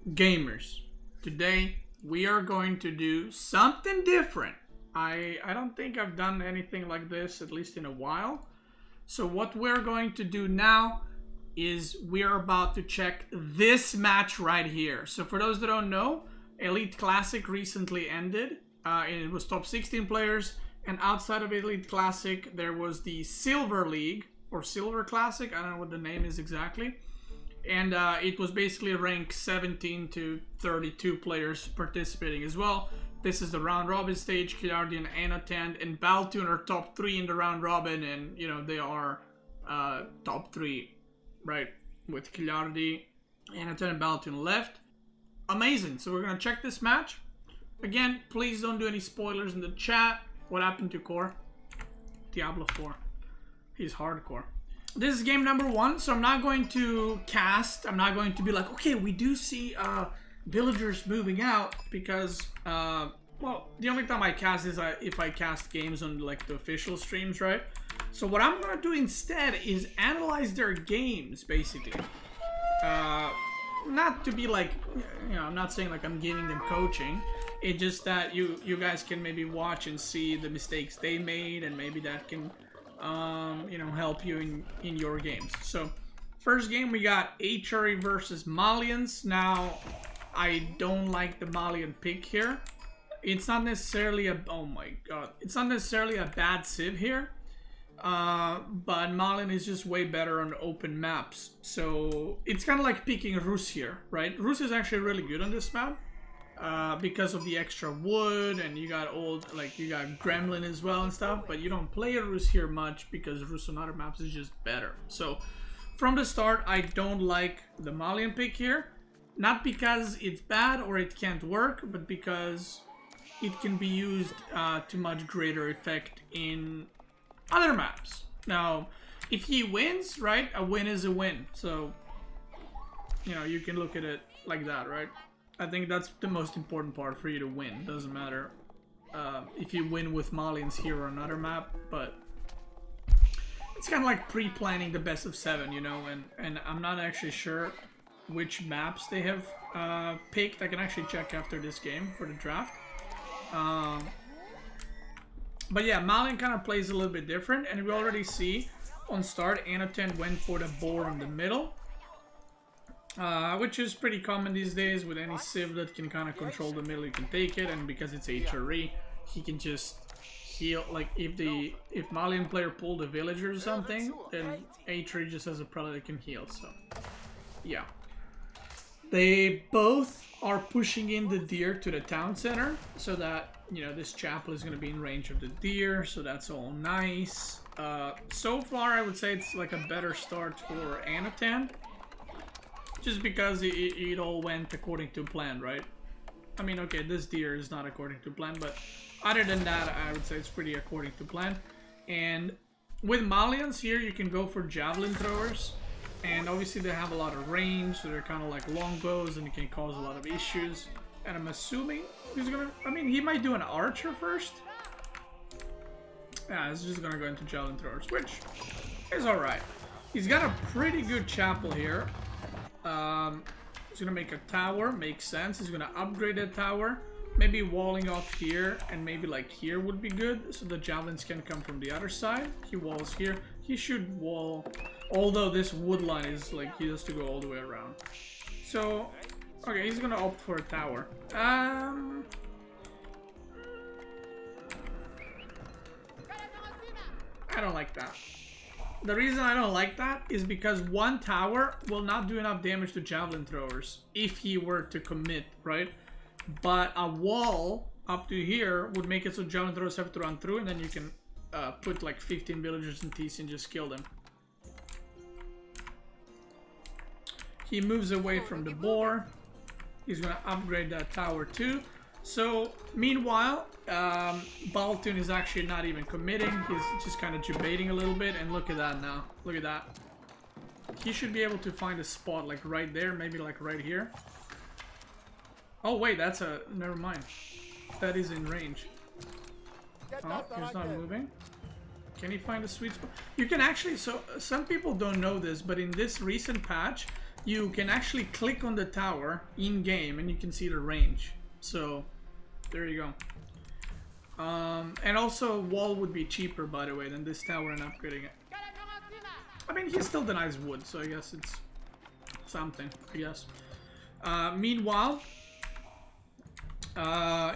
Gamers, today we are going to do something different. I don't think I've done anything like this, at least in a while. So what we're going to do now is we're about to check this match right here. So for those that don't know, Elite Classic recently ended. It was top 16 players, and outside of Elite Classic there was the Silver League, or Silver Classic, I don't know what the name is exactly. And it was basically ranked 17 to 32 players participating as well. This is the round robin stage. Kilardi and Anotand and Baltune are top 3 in the round robin, and you know they are top 3, right? With Kilardi, Anotand, and Baltune left. Amazing. So we're gonna check this match. Again, please don't do any spoilers in the chat. What happened to Core? Diablo 4. He's hardcore. This is game number 1, so I'm not going to cast. I'm not going to be like, okay, we do see villagers moving out, because, well, the only time I cast is if I cast games on like the official streams, right? So what I'm gonna do instead is analyze their games, basically. Not to be like, you know, I'm not saying like I'm giving them coaching. It's just that you guys can maybe watch and see the mistakes they made, and maybe that can you know, help you in your games. So first game we got HRE versus Malians. Now I don't like the Malian pick here. It's not necessarily a, oh my god, it's not necessarily a bad civ here, but Malian is just way better on open maps. So it's kind of like picking Rus here, right? Rus is actually really good on this map because of the extra wood, and you got old, like you got Gremlin as well and stuff, but you don't play Rus here much because Rus on other maps is just better. So from the start I don't like the Malian pick here, not because it's bad or it can't work, but because it can be used to much greater effect in other maps. Now if he wins, right, a win is a win, so you know, you can look at it like that, right? I think that's the most important part, for you to win. Doesn't matter if you win with Malians here or another map, but it's kind of like pre-planning the best of 7, you know, and I'm not actually sure which maps they have picked. I can actually check after this game for the draft. But yeah, Malian kind of plays a little bit different, and we already see on start Anotand went for the boar in the middle. Which is pretty common these days. With any civ that can kind of control the middle, you can take it, and because it's HRE, he can just heal. Like if Malian player pulled a villager or something, then HRE just has a prelate that can heal. So yeah, they both are pushing in the deer to the town center, so that, you know, this chapel is going to be in range of the deer, so that's all nice. So far I would say it's like a better start for Anotand, just because it all went according to plan, right? I mean, okay, this deer is not according to plan, but other than that, I would say it's pretty according to plan. And with Malians here, you can go for javelin throwers, and obviously they have a lot of range, so they're kind of like longbows, and it can cause a lot of issues. And I'm assuming he's gonna, I mean, he might do an archer first. Yeah, he's just gonna go into javelin throwers, which is alright. He's got a pretty good chapel here. He's gonna make a tower, makes sense. He's gonna upgrade that tower, maybe walling off here, and maybe like here would be good, so the javelins can come from the other side. He walls here. He should wall, although this wood line is like, he has to go all the way around. So okay, he's gonna opt for a tower. I don't like that. The reason I don't like that is because one tower will not do enough damage to javelin throwers if he were to commit, right? But a wall up to here would make it so javelin throwers have to run through, and then you can put like 15 villagers in TC and just kill them. He moves away from the boar. He's gonna upgrade that tower too. So meanwhile, Baltune is actually not even committing. He's just kind of debating a little bit, and look at that now. Look at that. He should be able to find a spot like right there, maybe like right here. Oh wait, that's a, never mind. That is in range. Oh, he's not moving. Can he find a sweet spot? You can actually, so some people don't know this, but in this recent patch, you can actually click on the tower in game and you can see the range. So there you go. And also wall would be cheaper, by the way, than this tower and upgrading it. I mean, he still denies wood, so I guess it's something, I guess. Meanwhile,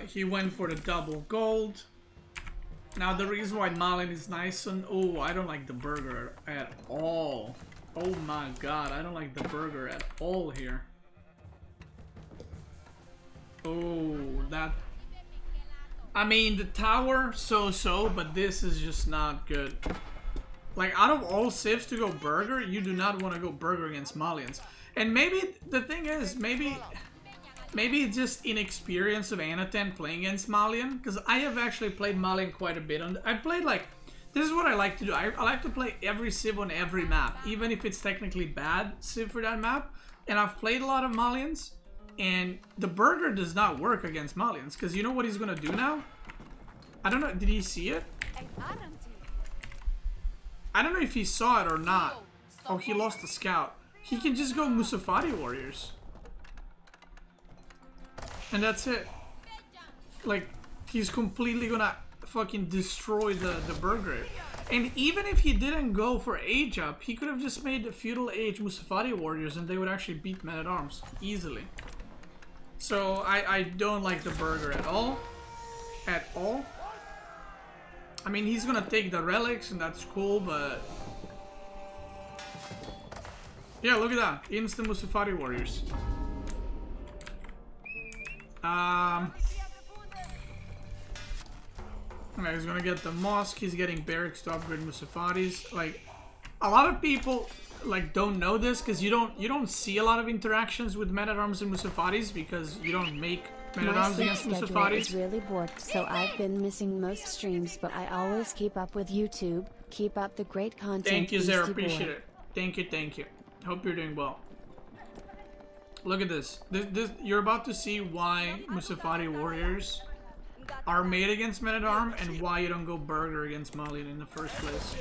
he went for the double gold. Now the reason why Malin is nice and oh, I don't like the burger at all. Oh my god, I don't like the burger at all here. Oh, that... I mean, the tower, so-so, but this is just not good. Like, out of all civs to go burger, you do not want to go burger against Malians. And maybe, the thing is, maybe it's just inexperience of Anotand playing against Malian. Because I have actually played Malian quite a bit. I played, like, this is what I like to do. I like to play every civ on every map, even if it's technically bad civ for that map. And I've played a lot of Malians. And the burger does not work against Malians, because you know what he's gonna do now? I don't know, did he see it? I don't know if he saw it or not. Oh, he lost the scout. He can just go Musafati warriors. And that's it. Like, he's completely gonna fucking destroy the burger. And even if he didn't go for age up, he could have just made the feudal age Musafati warriors and they would actually beat men-at-arms easily. So I don't like the burger at all. At all. I mean, he's gonna take the relics and that's cool, but... yeah, look at that. Instant Musafati warriors. Okay, he's gonna get the mosque. He's getting barracks to upgrade Musafatis. Like, a lot of people... like, don't know this because you don't see a lot of interactions with men-at-arms and Musafatis because you don't make men-at-arms against Musafatis. My schedule is really booked, so I've been missing most streams, but I always keep up with YouTube. Keep up the great content. Thank you, Zara. Appreciate it. Thank you, thank you. Hope you're doing well. Look at this. You're about to see why Musafati warriors are made against men-at-arms and why you don't go burger against Malian in the first place.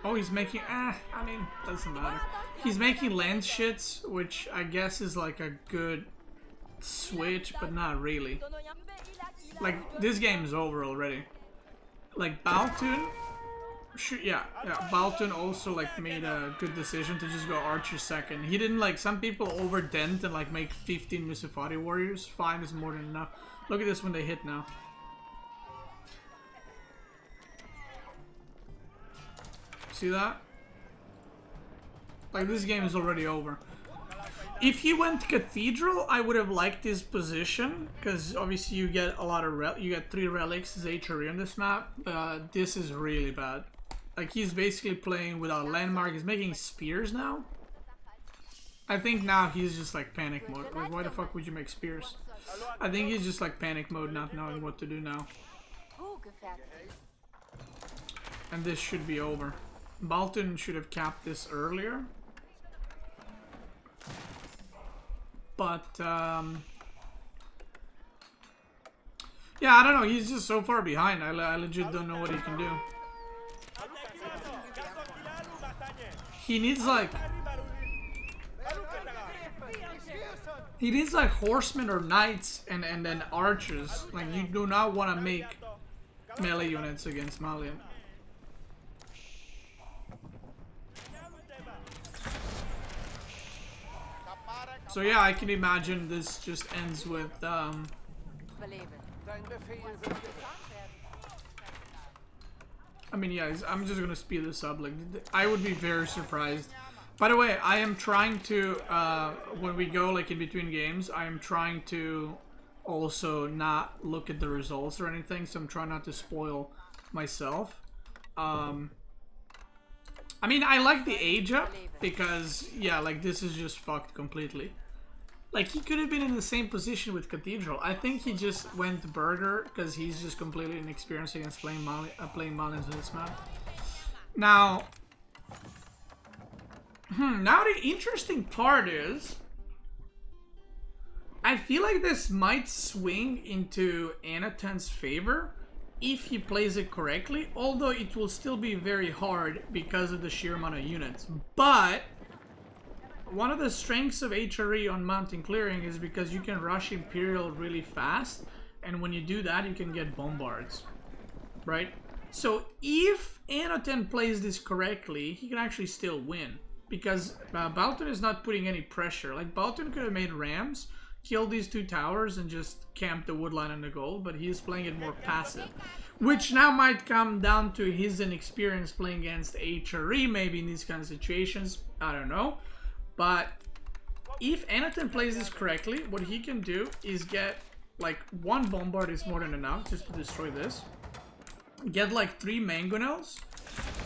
Oh, he's making... I mean, doesn't matter. He's making land shits, which I guess is like a good switch, but not really. Like, this game is over already. Like, Baltune... yeah, Baltune also, like, made a good decision to just go Archer second. He didn't, like, some people overdent and, like, make 15 Musafati warriors. 5 is more than enough. Look at this when they hit now. See that? Like, this game is already over. If he went Cathedral, I would have liked his position, because obviously you get a lot of you get 3 relics as HRE on this map. This is really bad. Like, he's basically playing without a landmark. He's making spears now. I think now he's just like panic mode. Like, why the fuck would you make spears? I think he's just like panic mode, not knowing what to do now. And this should be over. Baltune should have capped this earlier. But, yeah, I don't know. He's just so far behind. I legit don't know what he can do. He needs, like... he needs, like, horsemen or knights and then archers. Like, you do not want to make melee units against Malian. So yeah, I can imagine this just ends with I mean, yeah, I'm just gonna speed this up. Like, I would be very surprised. By the way, I am trying to when we go like in between games, I am trying to also not look at the results or anything, so I'm trying not to spoil myself. I mean, I like the age up because, yeah, like, this is just fucked completely. Like, he could have been in the same position with Cathedral. I think he just went burger because he's just completely inexperienced against playing Malians on this map. Now, now the interesting part is, I feel like this might swing into Anotand's favor if he plays it correctly, although it will still be very hard because of the sheer amount of units. But one of the strengths of HRE on mountain clearing is because you can rush Imperial really fast, and when you do that you can get bombards, right? So if Anotand plays this correctly, he can actually still win, because Baltune is not putting any pressure. Like, Baltune could have made rams, killed these 2 towers, and just camped the woodline and the gold, but he's playing it more passive. Which now might come down to his inexperience playing against HRE, maybe in these kind of situations. I don't know. But if Anotand plays this correctly, what he can do is get, like, 1 bombard is more than enough just to destroy this. Get like 3 mangonels,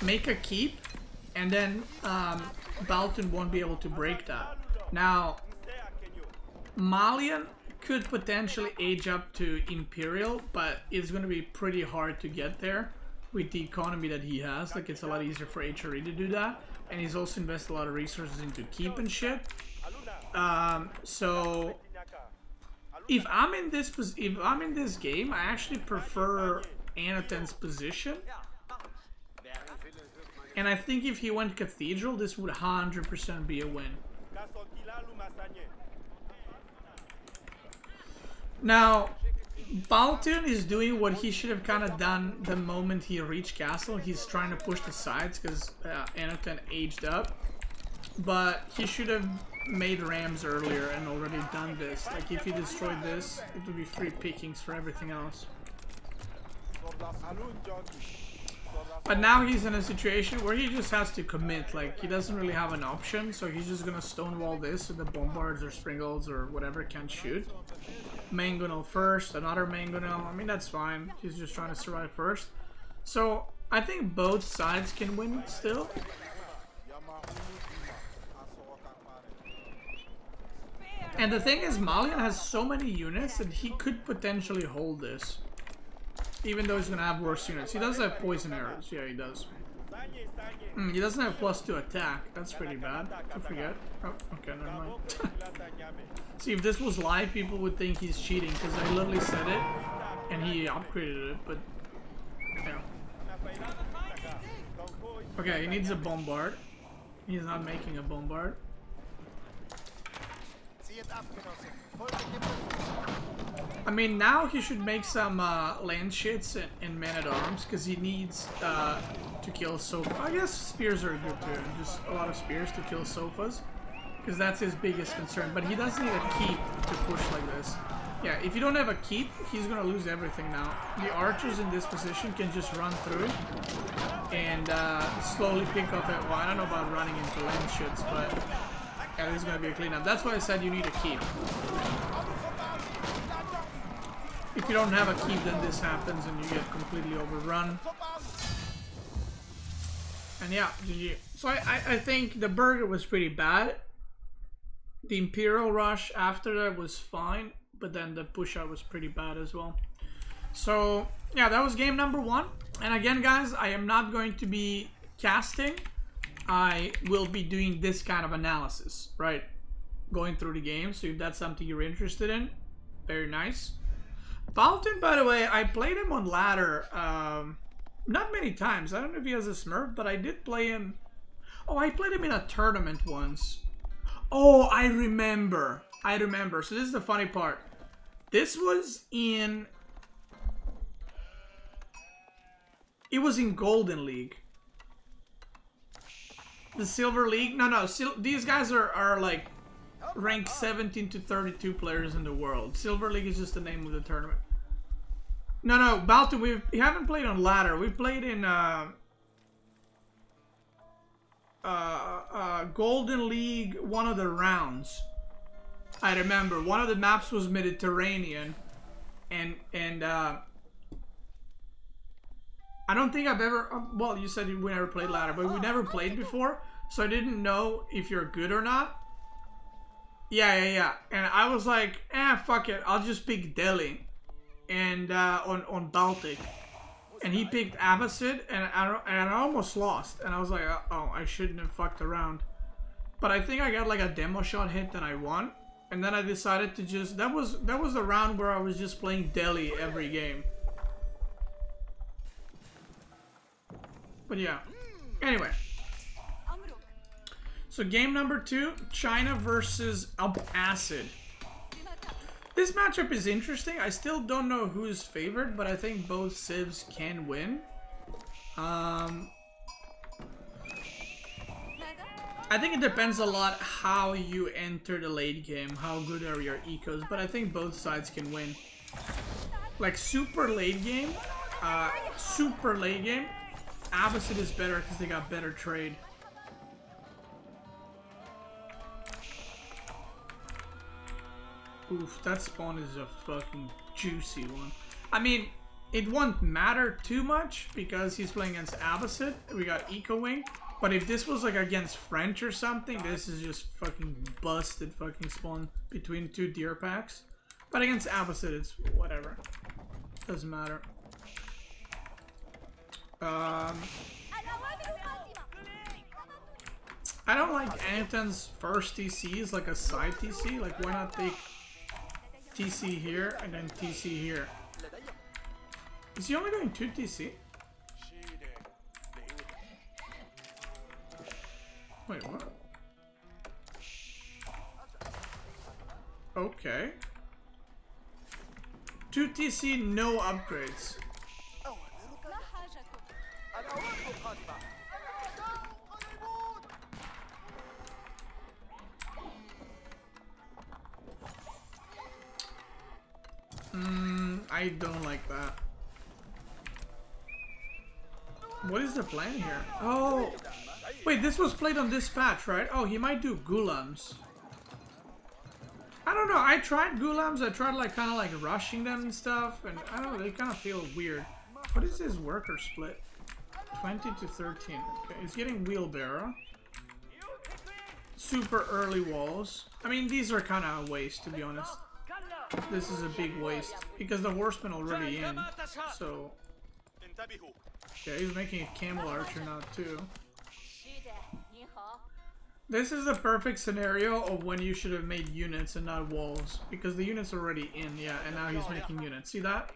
make a keep, and then Baltune won't be able to break that. Now, Malian could potentially age up to Imperial, but it's going to be pretty hard to get there with the economy that he has. Like, it's a lot easier for HRE to do that, and he's also invested a lot of resources into keep and shit. So if I'm in this game, I actually prefer Anotand's position, and I think if he went Cathedral, this would 100% be a win. Now, Baltune is doing what he should have kind of done the moment he reached Castle. He's trying to push the sides because Anotand aged up, but he should have made rams earlier and already done this. Like, if he destroyed this, it would be free pickings for everything else. But now he's in a situation where he just has to commit. Like, he doesn't really have an option, so he's just gonna stonewall this so the bombards or springles or whatever can't shoot. Mangonel first, another mangonel. I mean, that's fine. He's just trying to survive first. So I think both sides can win still. And the thing is, Malian has so many units that he could potentially hold this, even though he's gonna have worse units. He does have poison arrows. Yeah, he does. He doesn't have +2 attack. That's pretty bad. I forget. Oh, okay, never mind. See, if this was live, people would think he's cheating, because I literally said it and he upgraded it, but yeah. Okay, he needs a bombard. He's not making a bombard. I mean, now he should make some land shits and men-at-arms, because he needs to kill Sofa. I guess spears are good too, just a lot of spears to kill Sofas, because that's his biggest concern. But he does need a keep to push like this. Yeah, if you don't have a keep, he's gonna lose everything now. The archers in this position can just run through and slowly pick up at, well, I don't know about running into land shits, but yeah, this is gonna be a cleanup. That's why I said you need a keep. If you don't have a keep, then this happens and you get completely overrun. And yeah, GG. So I think the burger was pretty bad. The Imperial rush after that was fine, but then the push out was pretty bad as well. So yeah, that was game number 1. And again, guys, I am not going to be casting. I will be doing this kind of analysis, right? Going through the game. So if that's something you're interested in, very nice. Baltune, by the way, I played him on ladder not many times. I don't know if he has a Smurf, but I did play him. Oh, I played him in a tournament once. Oh, I remember. So this is the funny part. This was in... It was in Golden League. The Silver League? No. These guys are like ranked 17 to 32 players in the world. Silver League is just the name of the tournament. No, Baltune, we haven't played on ladder. We played in Golden League, one of the rounds. I remember one of the maps was Mediterranean, and I don't think I've ever. Well, you said we never played ladder, but we never played before, so I didn't know if you're good or not. Yeah. And I was like, fuck it, I'll just pick Delhi, and on Baltic, and he picked Abbasid, and I almost lost, and I was like, oh, I shouldn't have fucked around, but I think I got like a demo shot hit and I won, and then I decided to just that was the round where I was just playing Delhi every game. But yeah. Anyway. So game number 2, China versus Up Acid. This matchup is interesting. I still don't know who's favored, but I think both civs can win. I think it depends a lot how you enter the late game, how good are your ecos, but I think both sides can win. Like super late game, Abbasid is better because they got better trade. Oof, that spawn is a fucking juicy one. I mean, it won't matter too much because he's playing against Abbasid. We got Eco Wing. But if this was like against French or something, this is just fucking busted fucking spawn between 2 deer packs. But against Abbasid, it's whatever. Doesn't matter. I don't like Anotand's first TCs like a side TC. Like, why not take TC here and then TC here? Is he only going 2 TC? Wait, what? Okay. 2 TC, no upgrades. I don't like that. What is the plan here? Oh, wait, this was played on this patch, right? Oh, he might do Gulams. I don't know, I tried Gulams, I tried like kind of like rushing them and stuff, and I don't know, they kind of feel weird. What is his worker split? 20 to 13. Okay, he's getting wheelbarrow. Super early walls. I mean, these are kind of a waste, to be honest. This is a big waste because the horseman already in. So, okay, he's making a camel archer now too. This is the perfect scenario of when you should have made units and not walls, because the unit's already in. Yeah, and now he's making units. See that?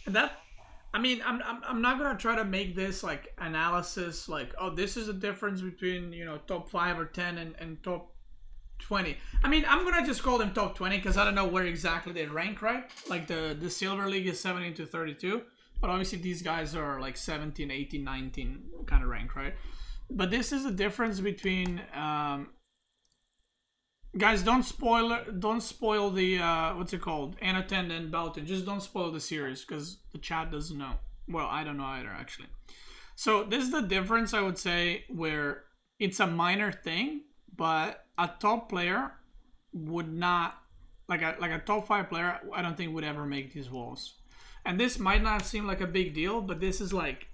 And that, I mean, I'm not gonna try to make this like analysis like, oh, this is the difference between, you know, top 5 or 10 and top 20. I mean, I'm gonna just call them top 20 because I don't know where exactly they rank, right? Like the Silver League is 17 to 32, but obviously these guys are like 17, 18, 19 kind of rank, right? But this is the difference between guys, don't spoil the what's it called, Anotand and Baltune. Just don't spoil the series because the chat doesn't know. Well, I don't know either, actually. So this is the difference, I would say, where it's a minor thing, but a top player would not, like a top 5 player, I don't think would ever make these walls. And this might not seem like a big deal, but this is like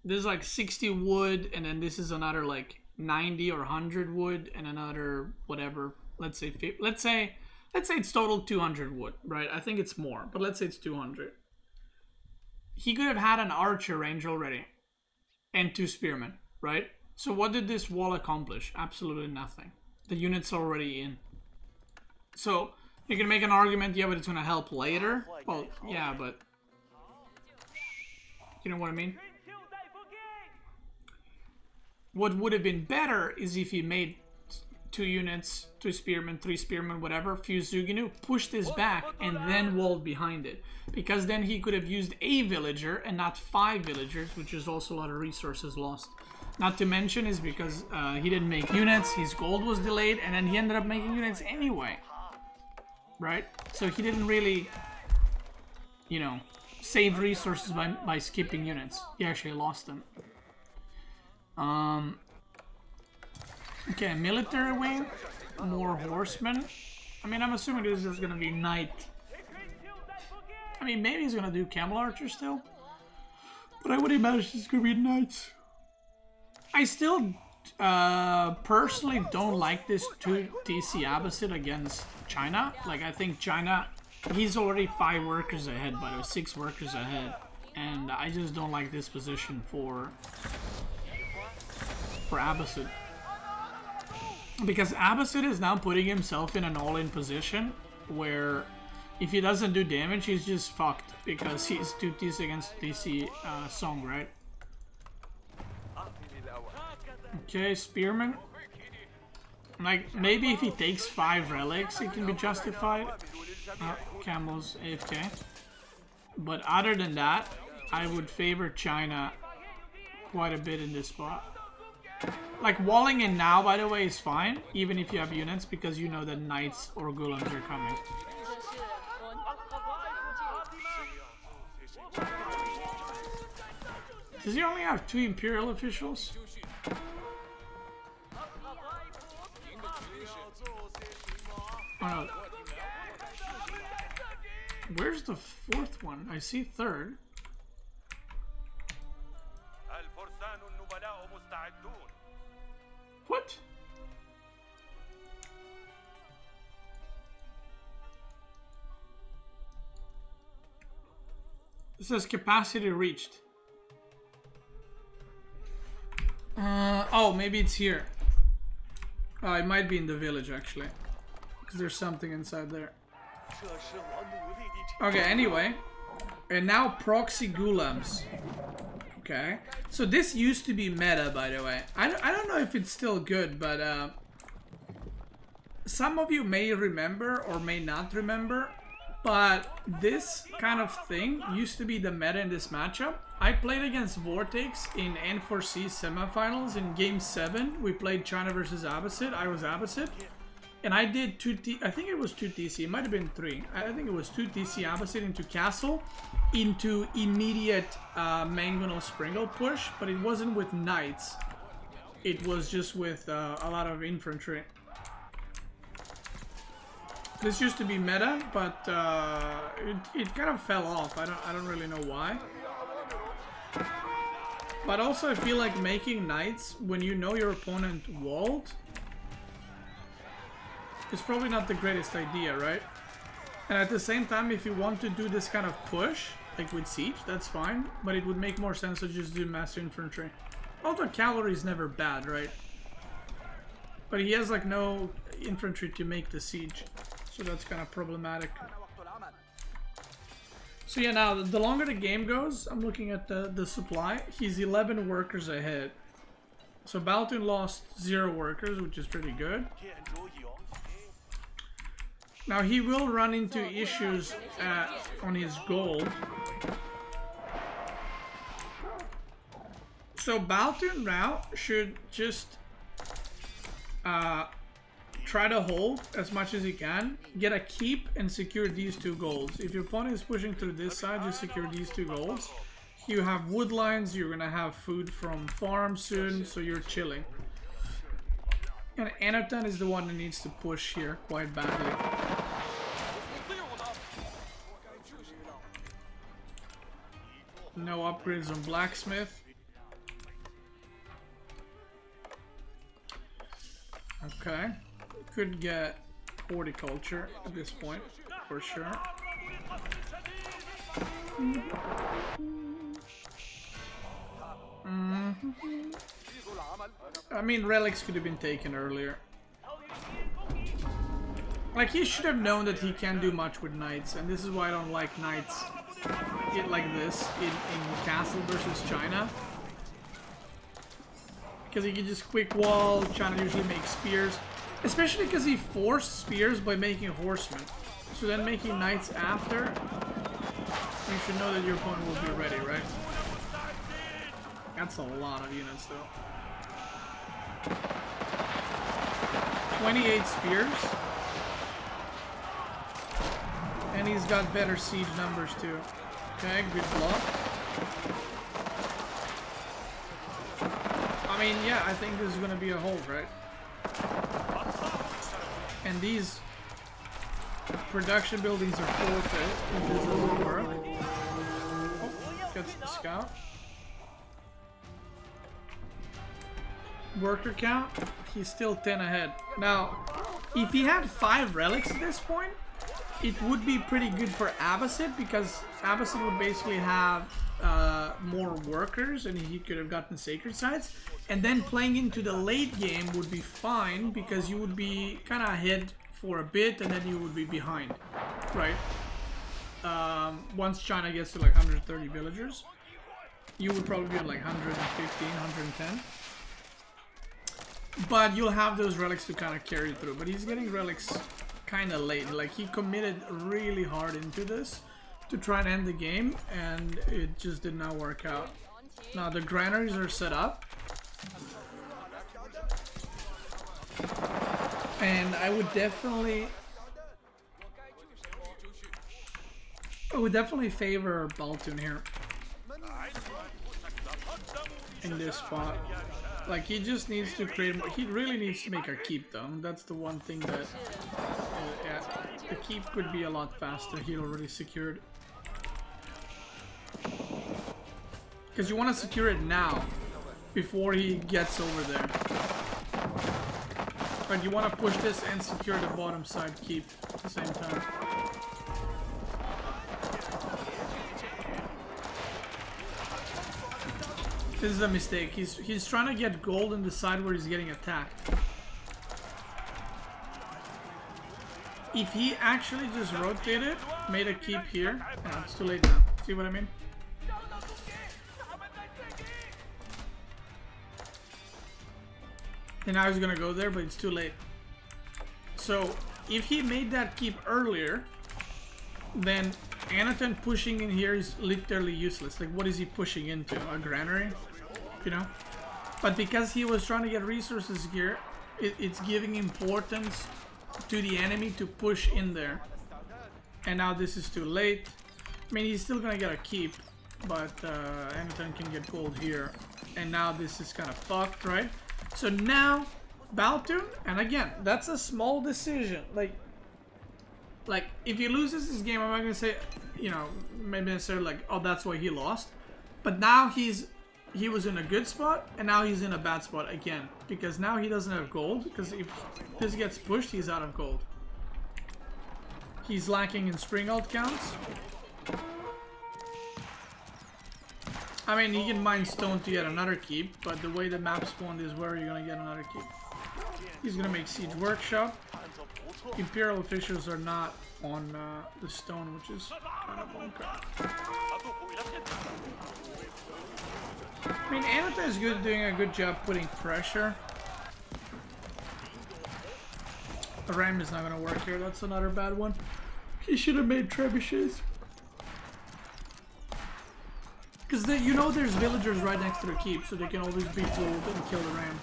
60 wood, and then this is another like 90 or 100 wood, and another whatever. Let's say it's total 200 wood, right? I think it's more, but let's say it's 200. He could have had an archer range already, and 2 spearmen, right? So what did this wall accomplish? Absolutely nothing. The unit's already in. So you can make an argument, yeah, but it's gonna help later. Well, yeah, but you know what I mean? What would have been better is if he made 2 units, 2 spearmen, 3 spearmen, whatever, fuse Zuginu, push this back, and then walled behind it. Because then he could have used a villager and not 5 villagers, which is also a lot of resources lost. Not to mention is because he didn't make units, his gold was delayed, and then he ended up making units anyway. Right? So he didn't really, you know, save resources by skipping units. He actually lost them. Okay, military wing, more horsemen. I mean, I'm assuming this is just gonna be knight. I mean, maybe he's gonna do camel archer still, but I would imagine it's gonna be knights. I still personally don't like this 2 TC Abbasid against China. Like, I think China, he's already 5 workers ahead, by the way, 6 workers ahead, and I just don't like this position for Abbasid. Because Abbasid is now putting himself in an all-in position where if he doesn't do damage, he's just fucked because he's 2 TC against TC Song, right? Okay, Spearman. Like, maybe if he takes 5 relics, it can be justified. Camel's AFK. But other than that, I would favor China quite a bit in this spot. Like, walling in now, by the way, is fine, even if you have units, because you know that knights or golems are coming. Does he only have 2 Imperial officials? Oh, no. Where's the 4th one? I see 3rd. What? It says capacity reached. Oh, maybe it's here. It might be in the village, actually. Because there's something inside there. Okay, anyway. And now proxy golems. Okay. So this used to be meta, by the way. I don't know if it's still good, but some of you may remember or may not remember, but this kind of thing used to be the meta in this matchup. I played against Vortex in N4C semifinals in game 7. We played China versus Abbasid. I was Abbasid. And I did I think it was 2 TC, it might have been 3. I think it was 2 TC Abbasid into Castle, into immediate Mangonel Springle push, but it wasn't with Knights. It was just with a lot of infantry. This used to be meta, but it kind of fell off. I don't really know why. But also I feel like making Knights when you know your opponent walled, it's probably not the greatest idea, right? And at the same time, if you want to do this kind of push, like with Siege, that's fine. But it would make more sense to just do Master Infantry. Although cavalry is never bad, right? But he has like no infantry to make the siege. So that's kind of problematic. So yeah, now the longer the game goes, I'm looking at the supply. He's 11 workers ahead. So Baltune lost 0 workers, which is pretty good. Now he will run into issues on his gold. So Baltune now should just try to hold as much as he can, get a keep and secure these 2 golds. If your opponent is pushing through this side, just secure these 2 golds. You have wood lines, you're gonna have food from farm soon, so you're chilling. And Anotand is the one that needs to push here quite badly. No upgrades on blacksmith. Okay. Could get horticulture at this point, for sure. I mean, relics could have been taken earlier. Like, he should have known that he can't do much with knights, and this is why I don't like knights like this in Castle versus China. Because he can just quick wall, China usually makes spears. Especially because he forced spears by making horsemen. So then making knights after, you should know that your opponent will be ready, right? That's a lot of units though. 28 spears. And he's got better siege numbers too. Okay, good block. I mean, yeah, I think this is gonna be a hold, right? And these production buildings are forfeit if this doesn't work. Oh, gets the scout. Worker count, he's still 10 ahead. Now, if he had 5 relics at this point, it would be pretty good for Abbasid, because Abbasid would basically have more workers and he could have gotten sacred sites. And then playing into the late game would be fine, because you would be kind of ahead for a bit and then you would be behind, right? Once China gets to like 130 villagers, you would probably be at like 115, 110. But you'll have those relics to kind of carry through. But he's getting relics kind of late. Like, he committed really hard into this to try and end the game, and it just did not work out. Now the granaries are set up, and I would definitely favor Baltune here in this spot. Like, he just needs to create more. He really needs to make a keep though. That's the one thing that yeah, the keep could be a lot faster. He already secured, because you want to secure it now before he gets over there. But you want to push this and secure the bottom side keep at the same time. This is a mistake. He's trying to get gold in the side where he's getting attacked. If he actually just rotated, made a keep here, no, it's too late now. See what I mean? And now he's gonna go there, but it's too late. So if he made that keep earlier, then Anotand pushing in here is literally useless. Like, what is he pushing into? A granary? You know? But because he was trying to get resources here, it's giving importance to the enemy to push in there. And now this is too late. I mean, he's still gonna get a keep, but Anotand can get gold here. And now this is kind of fucked, right? So now, Baltune, and again, that's a small decision. Like, if he loses this game, I'm not gonna say, you know, maybe necessarily like, oh, that's why he lost. But now he was in a good spot, and now he's in a bad spot again, because now he doesn't have gold. Because if this gets pushed, he's out of gold. He's lacking in spring ult counts. I mean, he can mine stone to get another keep, but the way the map spawned is where you're gonna get another keep. He's gonna make siege workshop. Imperial officials are not on the stone, which is kind of bunker. I mean, Anotand is doing a good job putting pressure. The ram is not gonna work here. That's another bad one. He should have made trebuchets. Because you know there's villagers right next to the keep, so they can always be fooled and kill the ram.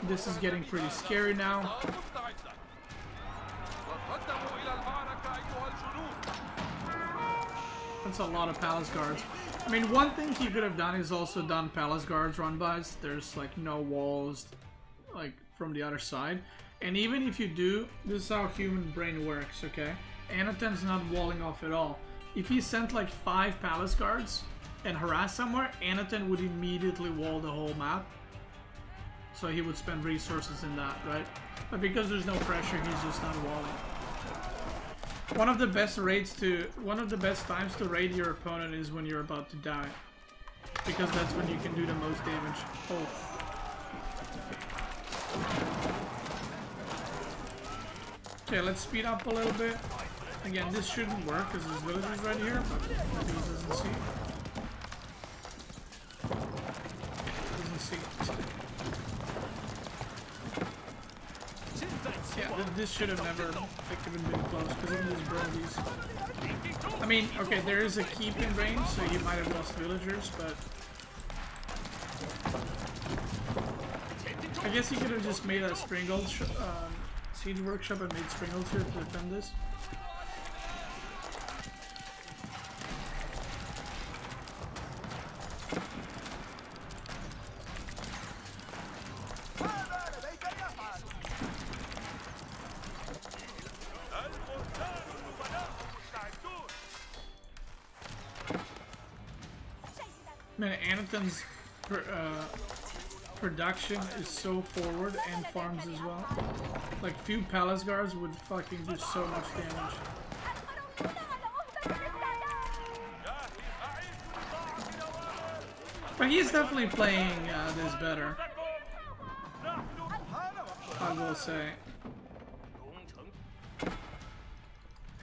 This is getting pretty scary now. That's a lot of palace guards. I mean, one thing he could have done is also done palace guards run-bys. There's like no walls like from the other side. And even if you do, this is how human brain works, okay? Anotand's not walling off at all. If he sent like 5 palace guards and harassed somewhere, Anotand would immediately wall the whole map. So he would spend resources in that, right? But because there's no pressure, he's just not walling. One of the best times to raid your opponent is when you're about to die, because that's when you can do the most damage. Oh. Okay, let's speed up a little bit. Again, this shouldn't work because there's villagers right here, but maybe he doesn't see. Doesn't see. Yeah, this should have never even been close because of these brodies. I mean, okay, there is a keep in range, so you might have lost villagers, but I guess he could have just made a Springald siege workshop and made Springalds here to defend this. Man, Anotand's production is so forward and farms as well. Like, few palace guards would fucking do so much damage. But he's definitely playing this better, I will say.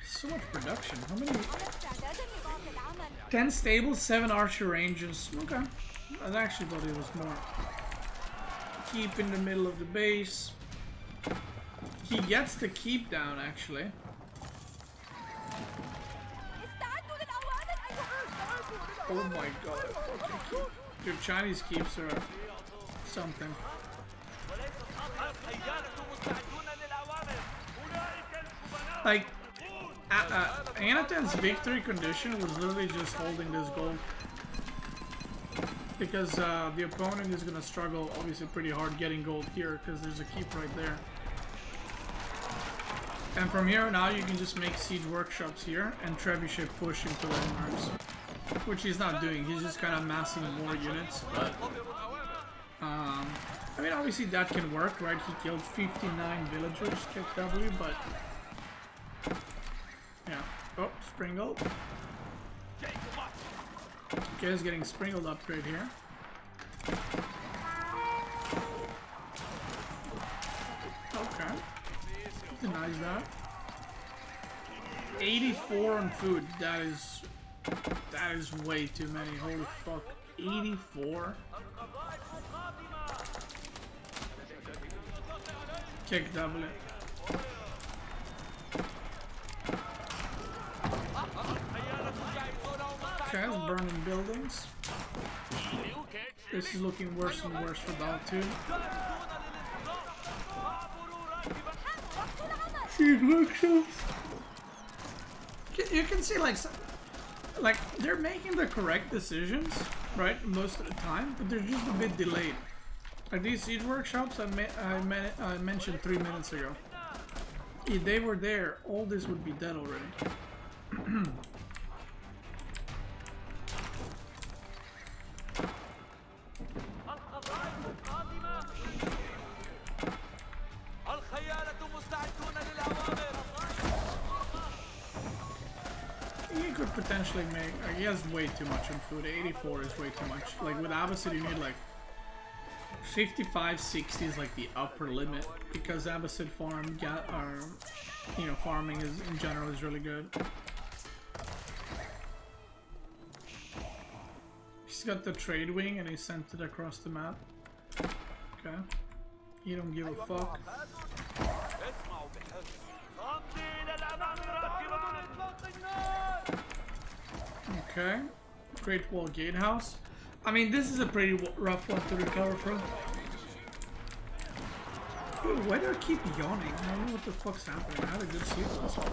So much production. How many? 10 stables, 7 archer ranges. Okay. I actually thought it was more. keep in the middle of the base. He gets the keep down, actually. Oh my god, fucking keep. Your Chinese keeps are something. Like, Anotand's victory condition was literally just holding this gold. Because the opponent is gonna struggle, obviously, pretty hard getting gold here, because there's a keep right there. And from here now, you can just make siege workshops here and trebuchet push into landmarks, which he's not doing. He's just kind of massing more units. But I mean, obviously that can work, right? He killed 59 villagers, KW, but yeah. Oh, Springle. Okay, he's getting Springled upgrade here. Okay. Denies that. 84 on food. That is way too many. Holy fuck. 84. Kick double it. Okay, it's burning buildings. This is looking worse and worse for Baltune. You can see like they're making the correct decisions, right, most of the time, but they're just a bit delayed. Like these siege workshops I mentioned 3 minutes ago. If they were there, all this would be dead already. He could potentially make... he has way too much on food. 84 is way too much. Like with Abbasid you need like 55, 60 is like the upper limit, because Abbasid farm farming is in general is really good. He's got the trade wing and he sent it across the map. Okay. You don't give a fuck. Okay. Great Wall Gatehouse. I mean, this is a pretty rough one to recover from. Dude, why do I keep yawning? I don't know what the fuck's happening. I had a good sleep last night.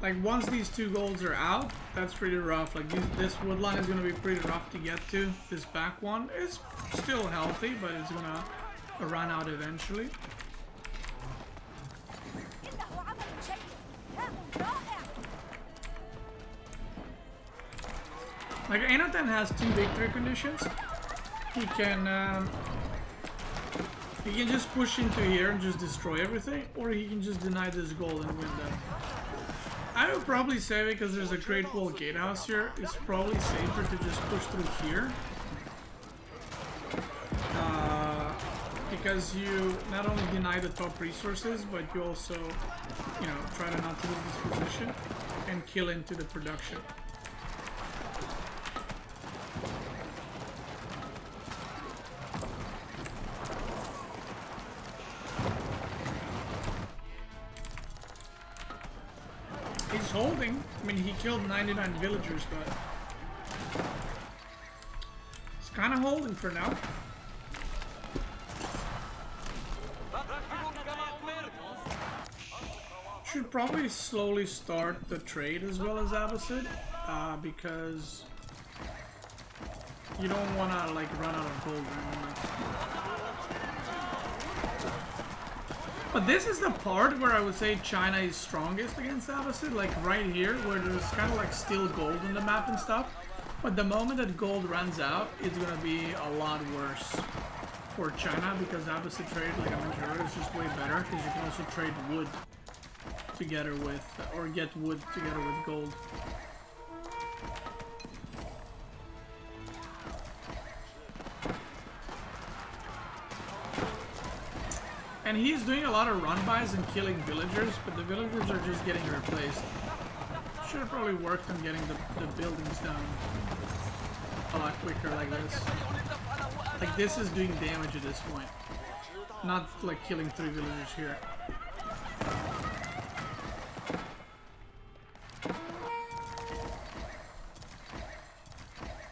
Like, once these two golds are out, that's pretty rough. Like, this wood line is going to be pretty rough to get to. This back one is still healthy, but it's going to run out eventually. Like, Anotand has 2 victory conditions. He can just push into here and just destroy everything, or he can just deny this goal and win that. I would probably say, because there's a Great Wall Gatehouse here, it's probably safer to just push through here. Because you not only deny the top resources, but you also, you know, try to not lose this position and kill into the production. He's holding. I mean, he killed 99 villagers, but he's kind of holding for now. Should probably slowly start the trade as well as Abbasid, because you don't want to like run out of gold anymore. But this is the part where I would say China is strongest against Abbasid, like right here, where there's kind of like still gold on the map and stuff. But the moment that gold runs out, it's gonna be a lot worse for China, because Abbasid trade, like I mentioned earlier, is just way better, because you can also trade wood together with, or get wood together with gold. And he's doing a lot of run-bys and killing villagers, but the villagers are just getting replaced. Should have probably worked on getting the buildings down. a lot quicker like this. Like this is doing damage at this point. Not like killing 3 villagers here.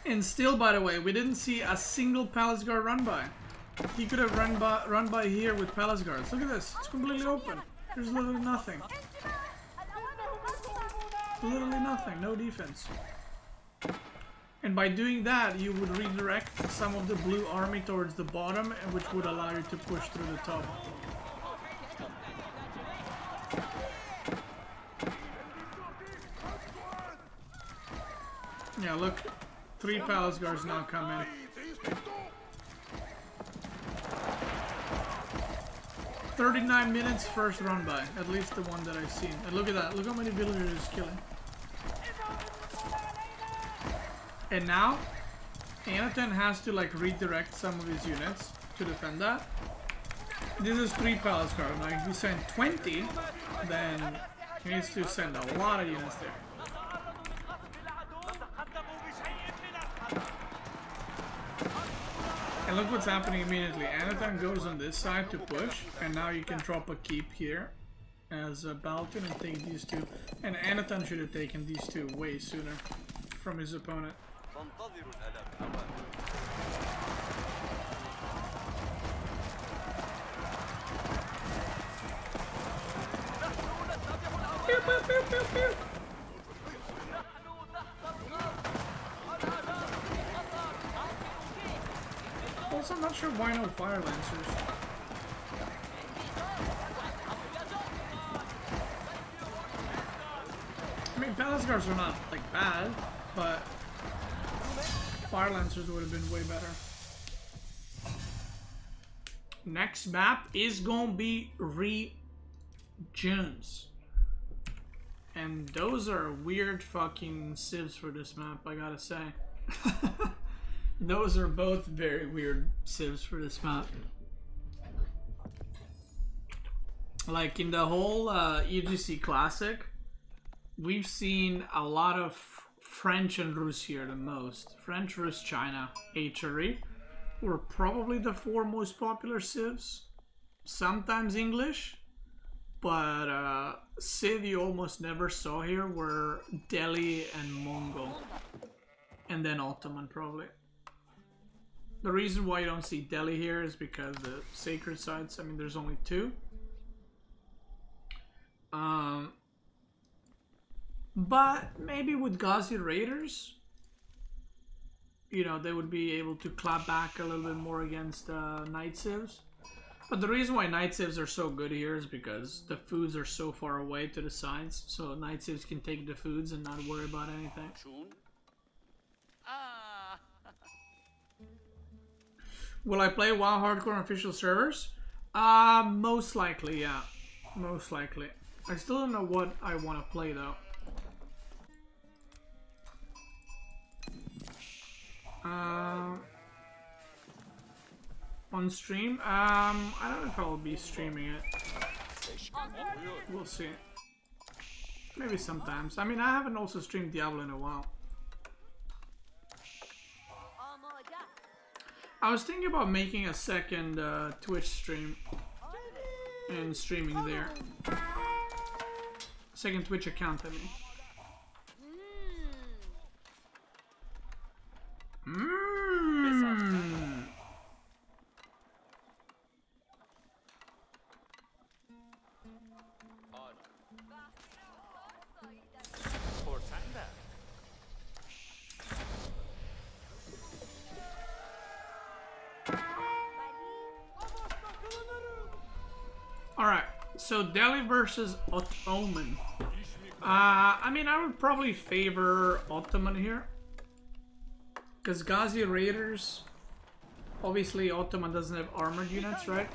And still, by the way, we didn't see a single palace guard run by. He could have run by here with palace guards. Look at this. It's completely open. There's literally nothing. Literally nothing. No defense. And by doing that, you would redirect some of the blue army towards the bottom, which would allow you to push through the top. Yeah, look. 3 palace guards now come in. 39 minutes first run by, at least the one that I've seen. And look at that, look how many villagers it's killing. And now, Anotand has to like redirect some of his units to defend that. This is 3 palace guards. Now if we send 20, then he needs to send a lot of units there. And look what's happening immediately. Anotand goes on this side to push, and now you can drop a keep here as a Baltune and take these 2. And Anotand should have taken these 2 way sooner from his opponent. Pew, pew, pew, pew, pew. Also, I'm not sure why no fire lancers. I mean, palace guards are not like bad, but fire lancers would have been way better. Next map is gonna be regions, and those are weird fucking civs for this map, I gotta say. Those are both very weird civs for this map. Like in the whole UGC Classic, we've seen a lot of French and Rus here the most. French, Rus, China, HRE were probably the 4 most popular civs. Sometimes English, but civ you almost never saw here were Delhi and Mongol. And then Ottoman probably. The reason why you don't see Delhi here is because the sacred sites, I mean, there's only 2. But maybe with Ghazi Raiders, you know, they would be able to clap back a little bit more against Night Civs. But the reason why Night Civs are so good here is because the foods are so far away to the sides, so Night Civs can take the foods and not worry about anything. Will I play WoW Hardcore on official servers? Most likely, yeah. Most likely. I still don't know what I want to play though. On stream? I don't know if I'll be streaming it. We'll see. Maybe sometimes. I mean, I haven't also streamed Diablo in a while. I was thinking about making a second Twitch stream and streaming there. Second Twitch account, I mean. Alright, so Delhi versus Ottoman. I mean, I would probably favor Ottoman here. Because Ghazi Raiders, obviously Ottoman doesn't have armored units, right?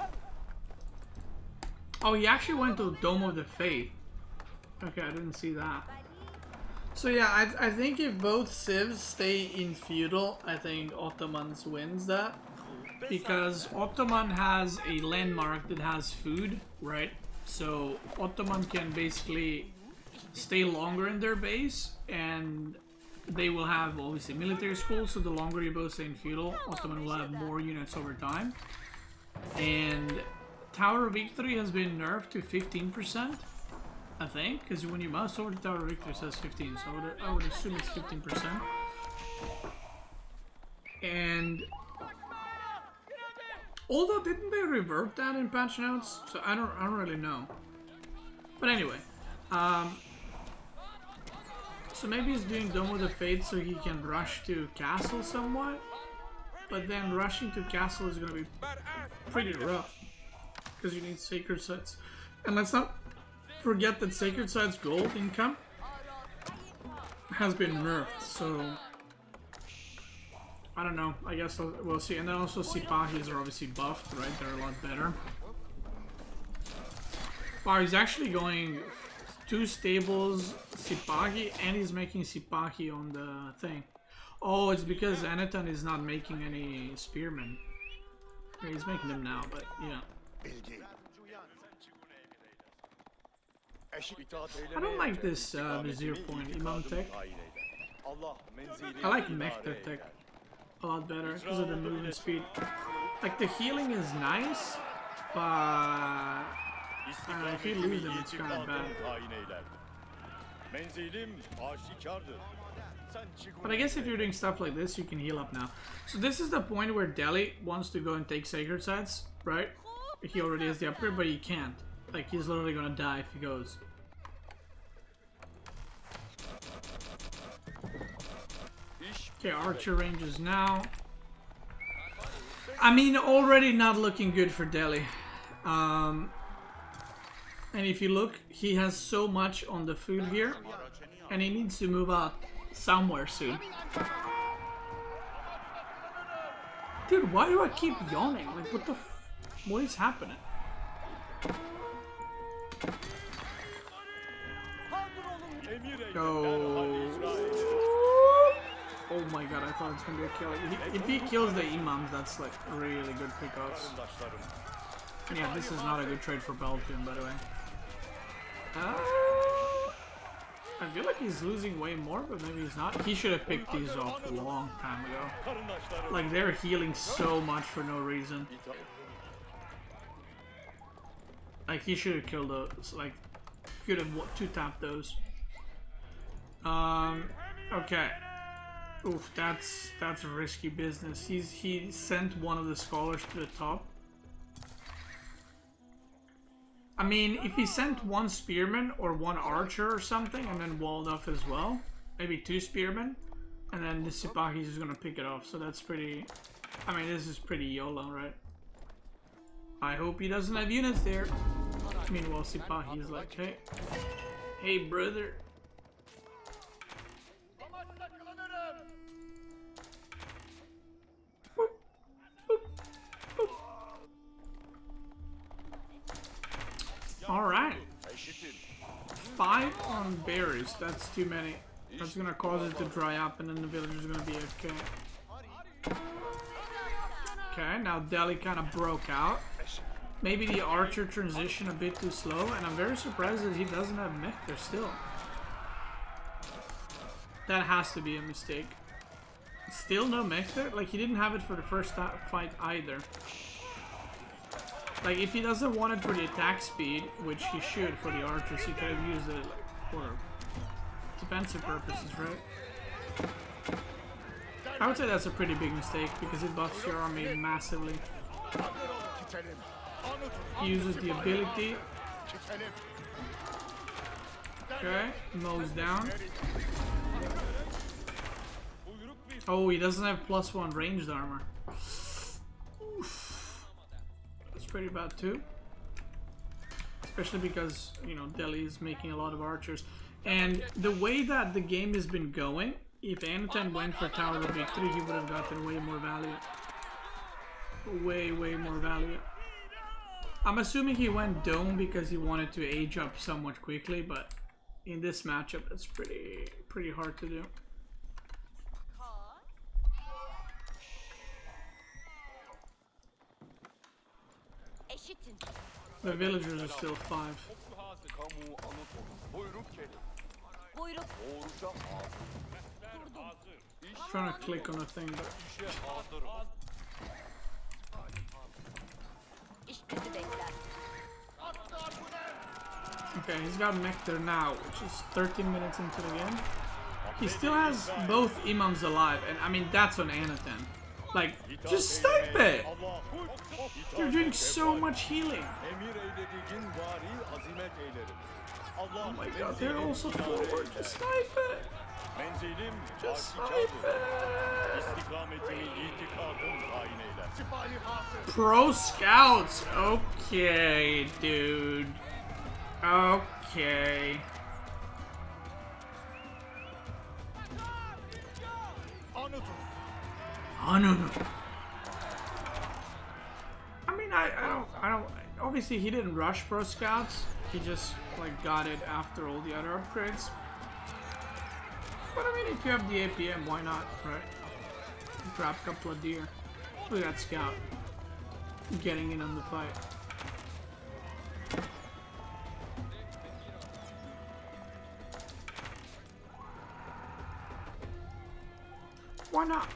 Oh, he actually went to Dome of the Faith. Okay, I didn't see that. So yeah, I think if both civs stay in feudal, I think Ottomans wins that. Because Ottoman has a landmark that has food, right? So Ottoman can basically stay longer in their base and they will have obviously military schools, so the longer you both stay in feudal, Ottoman will have more units over time. And Tower of Victory has been nerfed to 15%, I think, because when you mouse over the Tower of Victory it says 15, so I would assume it's 15%. And although didn't they revert that in patch notes? So I don't really know. But anyway, so maybe he's doing Dome of the Fate so he can rush to Castle somewhat. But then rushing to Castle is gonna be pretty rough because you need Sacred Sites. And let's not forget that Sacred Sites gold income has been nerfed, so I don't know, I guess we'll see. And then also Sipahis are obviously buffed, right? They're a lot better. Wow, he's actually going 2 stables Sipahi, and he's making Sipahi on the thing. Oh, it's because Anotand is not making any spearmen. Yeah, he's making them now, but yeah. I don't like this Vizier point, Imam Tech. I like Mechta Tech a lot better because of the movement speed. Like, the healing is nice, but if you lose them, it's kind of bad. But I guess if you're doing stuff like this, you can heal up now. So this is the point where Delhi wants to go and take Sacred Sites, right? He already has the upgrade, but he can't. Like, he's literally gonna die if he goes. Okay, Archer ranges now. I mean, already not looking good for Delhi. And if you look, he has so much on the food here, and he needs to move out somewhere soon. Dude, why do I keep yawning? Like, what is happening? Go. Oh my god, I thought it was gonna be a kill. If he kills the imams, that's like really good pickoffs. And yeah, this is not a good trade for Baltune, by the way. I feel like he's losing way more, but maybe he's not. He should have picked these off a long time ago. Like, they're healing so much for no reason. Like, he should have killed those. Like, could have 2-tapped those. Okay. Oof, that's risky business. He sent one of the scholars to the top. I mean, if he sent 1 spearman or 1 archer or something and then walled off as well, maybe 2 spearmen, and then the Sipahi is gonna pick it off. So that's pretty. I mean, this is pretty YOLO, right? I hope he doesn't have units there. Meanwhile, Sipahi is like, hey, brother. Alright. 5 on berries. That's too many. That's gonna cause it to dry up, and then the villager's gonna be okay. Okay, now Delhi kind of broke out. Maybe the archer transition a bit too slow, and I'm very surprised that he doesn't have Mechta still. That has to be a mistake. Still no Mechta? Like, he didn't have it for the first fight either. Like, if he doesn't want it for the attack speed, which he should for the archers, he could have used it for defensive purposes, right? I would say that's a pretty big mistake because it buffs your army massively. He uses the ability. Okay, mows down. Oh, he doesn't have +1 ranged armor. Pretty bad too, especially because, you know, Delhi is making a lot of archers, and the way that the game has been going, if Anotand went for Tower of Victory, he would have gotten way more value. Way more value. I'm assuming he went Dome because he wanted to age up somewhat quickly, but in this matchup that's pretty hard to do. The villagers are still 5. trying to click on a thing, but... Okay, he's got Nectar now, which is 13 minutes into the game. He still has both imams alive, and I mean, that's on Anotand. Like, just snipe it! You're doing so much healing. Oh my god, they're also forward. Just snipe it! Just snipe it! Pro Scouts! Okay, dude. Okay. Anotand. I mean, I don't. Obviously, he didn't rush Pro Scouts. He just like got it after all the other upgrades. But I mean, if you have the APM, why not, right? Grab a couple of deer. Look at that scout getting in on the fight. Why not?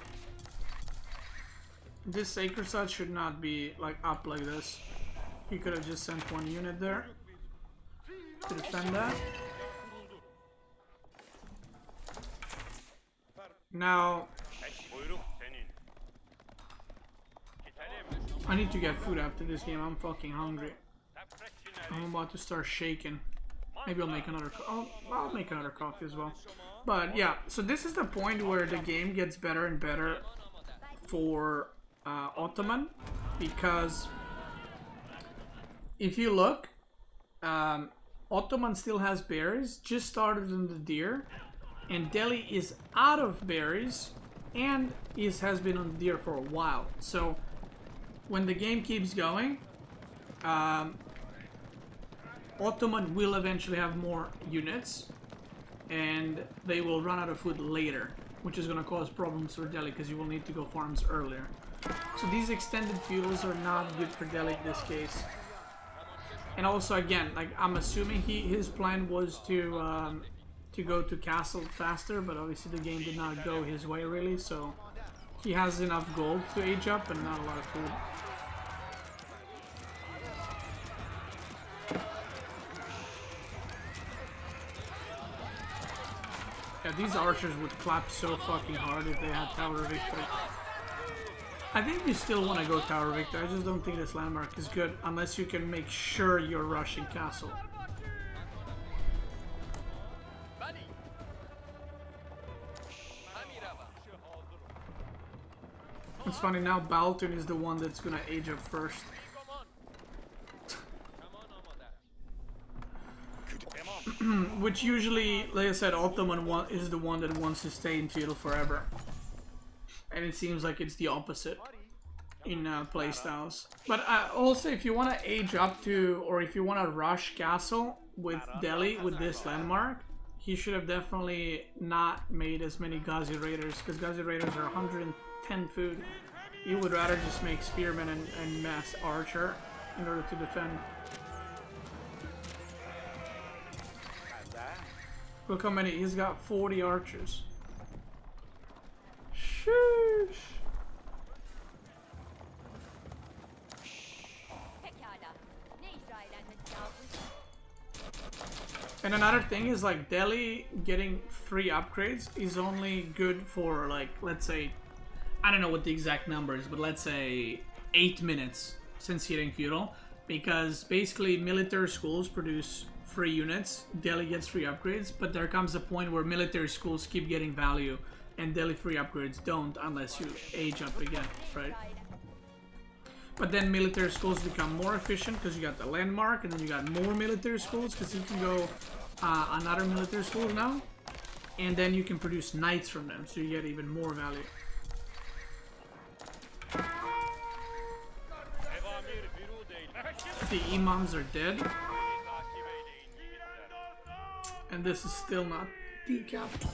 This sacred site should not be like up like this. He could have just sent one unit there to defend that. Now I need to get food after this game. I'm fucking hungry. I'm about to start shaking. Maybe I'll make another. I'll make another coffee as well. But yeah, so this is the point where the game gets better and better for Ottoman, because if you look, Ottoman still has berries, just started in the deer, and Delhi is out of berries and has been on the deer for a while. So when the game keeps going, Ottoman will eventually have more units, and they will run out of food later, which is going to cause problems for Delhi because you will need to go farms earlier. So these extended feudals are not good for Delhi in this case. And also, again, like I'm assuming his plan was to go to castle faster, but obviously the game did not go his way really. So he has enough gold to age up, and not a lot of food. Yeah, these archers would clap so fucking hard if they had Tower Victory. I think you still want to go Tower Victory. I just don't think this landmark is good unless you can make sure you're rushing castle. It's funny, now Baltune is the one that's gonna age up first. Which usually, like I said, Ottoman is the one that wants to stay in feudal forever. And it seems like it's the opposite in playstyles. But also, if you want to age up to, or if you want to rush castle with Delhi, with this landmark, he should have definitely not made as many Ghazi Raiders, because Ghazi Raiders are 110 food. You would rather just make Spearman and mass Archer in order to defend. Look how many, he's got 40 archers. Sheesh. And another thing is, like, Delhi getting free upgrades is only good for, like, let's say, I don't know what the exact number is, but let's say 8 minutes since hitting feudal, because basically military schools produce free units, Delhi gets free upgrades, but there comes a point where military schools keep getting value and Delhi free upgrades don't unless you age up again, right? But then military schools become more efficient because you got the landmark, and then you got more military schools because you can go another military school now, and then you can produce knights from them, so you get even more value. The imams are dead. And this is still not decapped.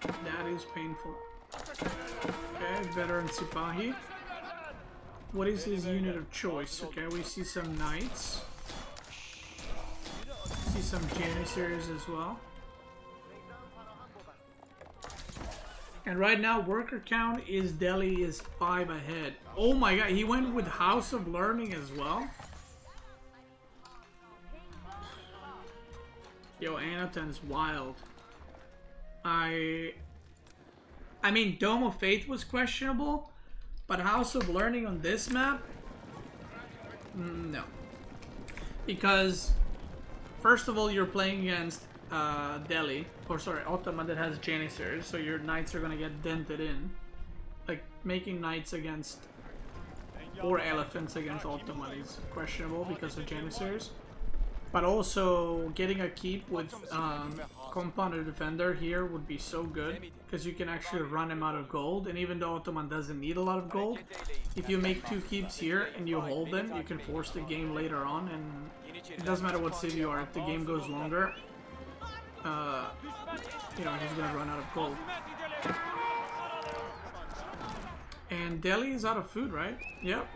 That is painful. Okay, veteran Sipahi. What is his unit of choice? Okay, we see some knights. See some Janissaries as well. And right now, worker count is Delhi is 5 ahead. Oh my god, he went with House of Learning as well? Yo, Anotand is wild. I mean, Dome of Faith was questionable, but House of Learning on this map? No. Because, first of all, you're playing against Delhi, or sorry, Ottoman that has Janissaries, so your knights are gonna get dented in. Like, making knights against, or elephants against Ottoman is questionable because of Janissaries. But also, getting a keep with Compounded Defender here would be so good, because you can actually run him out of gold, and even though Ottoman doesn't need a lot of gold, if you make 2 keeps here and you hold them, you can force the game later on, and it doesn't matter what city you are, if the game goes longer, you know, he's gonna run out of gold. And Delhi is out of food, right? Yep.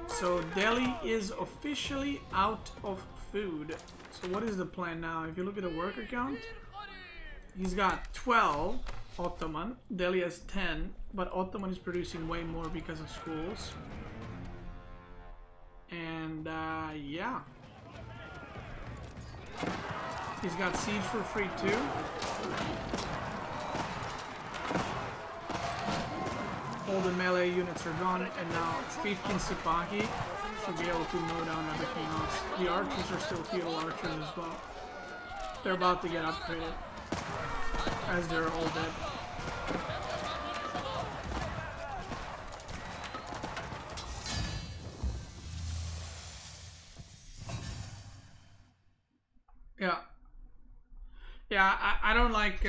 So Delhi is officially out of food. So what is the plan now? If you look at the worker count, he's got 12 Ottoman. Delhi has 10, but Ottoman is producing way more because of schools. And yeah. He's got siege for free too. All the melee units are gone, and now 15 Sipahi should be able to mow down everything else. The archers are still feudal archers as well. They're about to get upgraded, as they're all dead. Yeah. Yeah, I don't like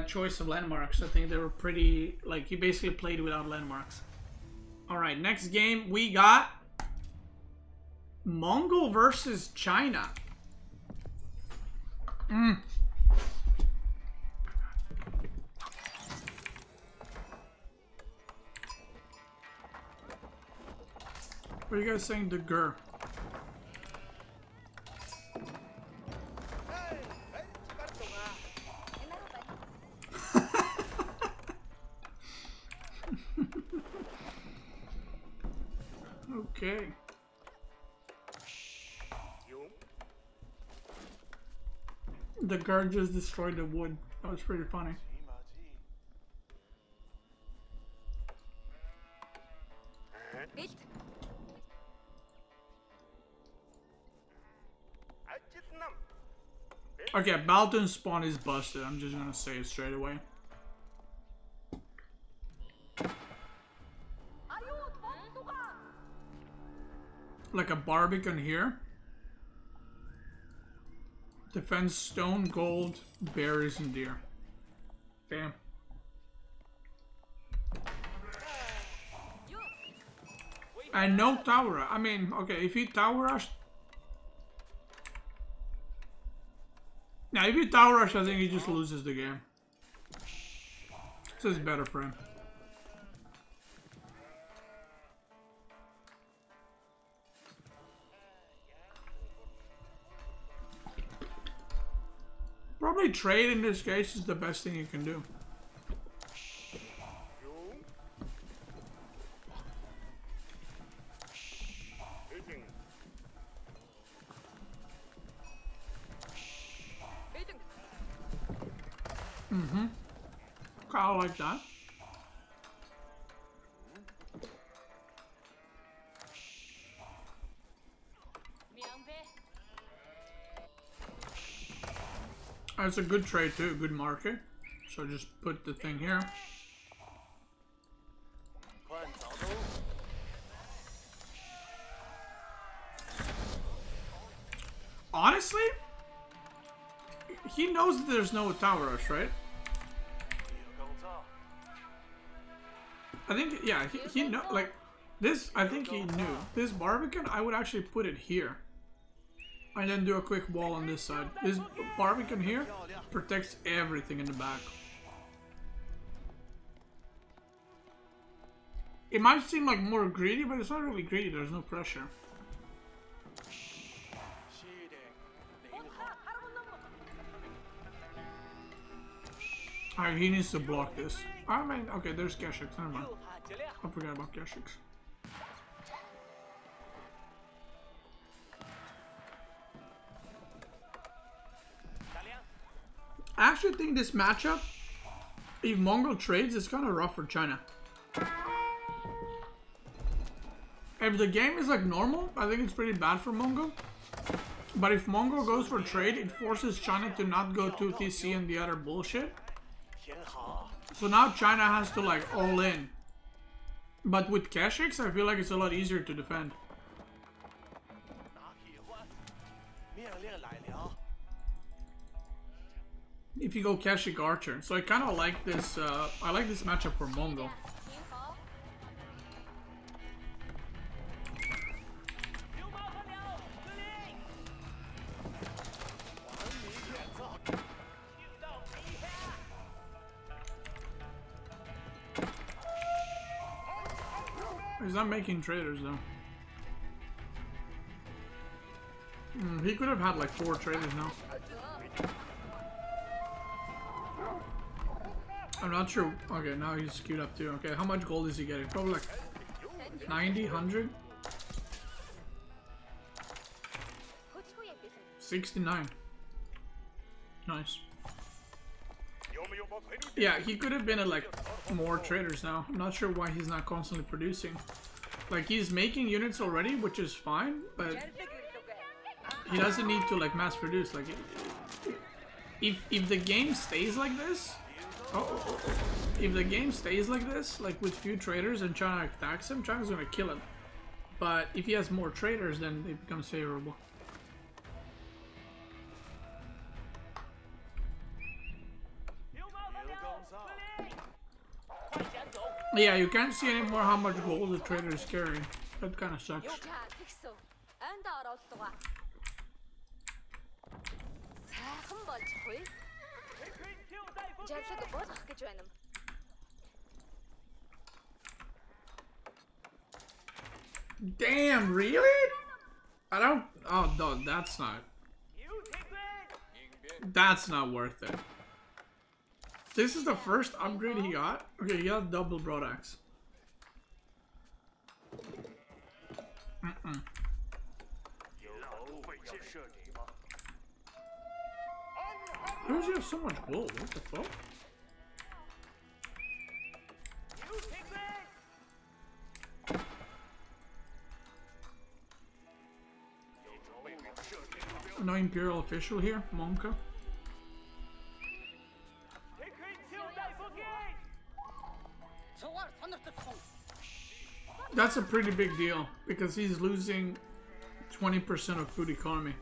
choice of landmarks. I think they were pretty, like, you basically played without landmarks. Alright, next game we got Mongol versus China. What are you guys saying, the Gur? Okay. The guard just destroyed the wood. That was pretty funny. Okay, Baltune spawn is busted. I'm just gonna say it straight away. Like a Barbican here. Defense stone, gold, berries, and deer. Damn. And no tower. I mean, okay, if he tower rush. Now, if he tower rush, I think he just loses the game. This is better for him. Probably trade in this case is the best thing you can do. Kind of like that. That's a good trade too, good market. So just put the thing here. Honestly, he knows that there's no tower rush, right? I think, yeah, he know, like, this, I think he knew. This Barbican, I would actually put it here. And then do a quick wall on this side. This Barbican here protects everything in the back. It might seem like more greedy, but it's not really greedy, there's no pressure. Alright, he needs to block this. I mean, okay, there's Beastyqt. Never mind. I forgot about Beastyqt. I actually think this matchup, if Mongol trades, is kind of rough for China. If the game is like normal, I think it's pretty bad for Mongol. But if Mongol goes for trade, it forces China to not go 2TC and the other bullshit. So now China has to like all in. But with Beastyqt, I feel like it's a lot easier to defend. If you go Beastyqt Archer. So I kind of like this, I like this matchup for Mongol. He's not making traders though. He could have had like 4 traders now. I'm not sure. Okay, now he's queued up too. Okay, how much gold is he getting? Probably like 90, 100? 69. Nice. Yeah, he could have been at like more traders now. I'm not sure why he's not constantly producing. Like, he's making units already, which is fine, but he doesn't need to like mass produce. Like, if the game stays like this, if the game stays like this, like with few traders and China attacks him, China's gonna kill him. But if he has more traders, then it becomes favorable. Yeah, you can't see anymore how much gold the trader is carrying. That kind of sucks. Damn, really? I don't... Oh, no, that's not... That's not worth it. This is the first upgrade he got? Okay, he got double broadaxe. How does he have so much gold? What the fuck? No Imperial official here, Monka. That's a pretty big deal because he's losing 20% of food economy.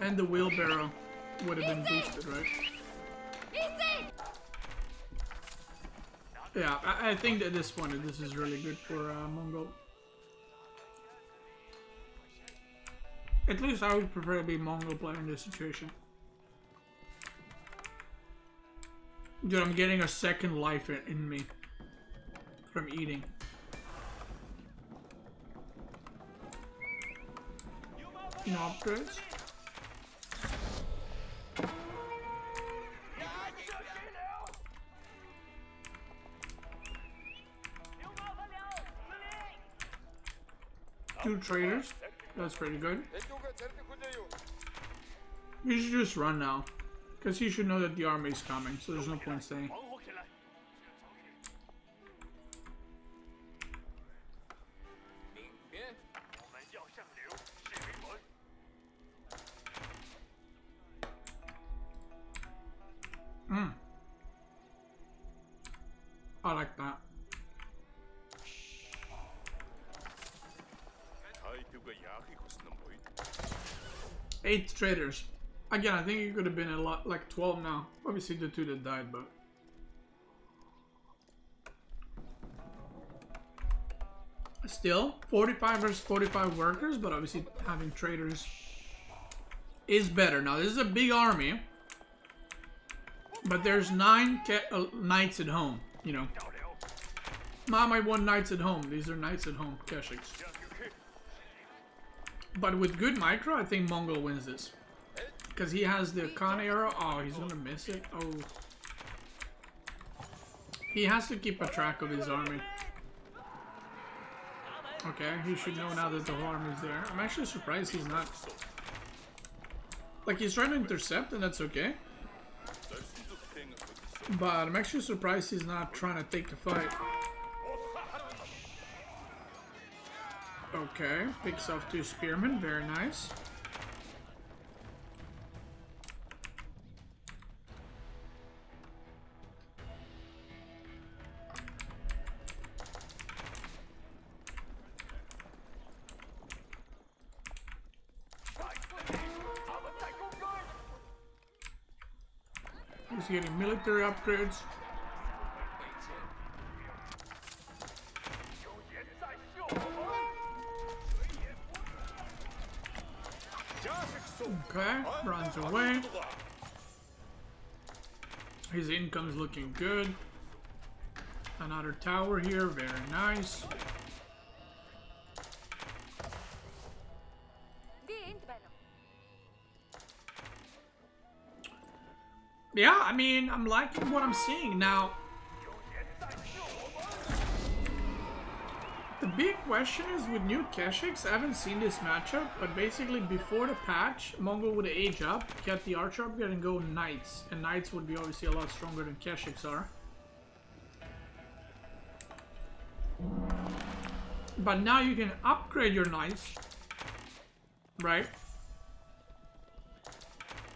And the wheelbarrow would have been boosted, right? Yeah, I think at this point this is really good for Mongol. At least I would prefer to be Mongol player in this situation. Dude, I'm getting a second life in me from eating. No upgrades. Two traders. That's pretty good. We should just run now. Because he should know that the army is coming, so there's no point staying. I like that. 8 traders. Again, I think it could have been a lot, like 12 now. Obviously the 2 that died, but... Still, 45 versus 45 workers, but obviously having traders is better. Now, this is a big army, but there's 9 knights at home, you know. Not my 1 knights at home. These are knights at home, Beastyqt. But with good micro, I think Mongol wins this. Because he has the con arrow. Oh, he's gonna miss it. Oh. He has to keep a track of his army. Okay, he should know now that the whole army is there. I'm actually surprised he's not... Like, he's trying to intercept, and that's okay. But I'm actually surprised he's not trying to take the fight. Okay, picks off 2 spearmen, very nice. He's getting military upgrades. Okay, runs away. His income's looking good. Another tower here, very nice. Yeah, I mean, I'm liking what I'm seeing now. The big question is with new Keshiks, I haven't seen this matchup, but basically before the patch, Mongol would age up, get the archer upgrade and go knights. And knights would be obviously a lot stronger than Keshiks are. But now you can upgrade your knights, right?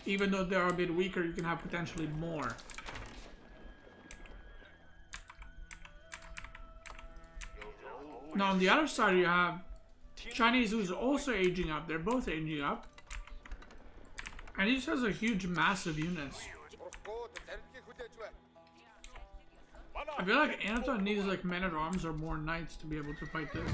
Even though they're a bit weaker, you can have potentially more. Now on the other side you have Chinese who's also aging up. They're both aging up. And he just has a huge massive units. I feel like Anotand needs like men at arms or more knights to be able to fight this.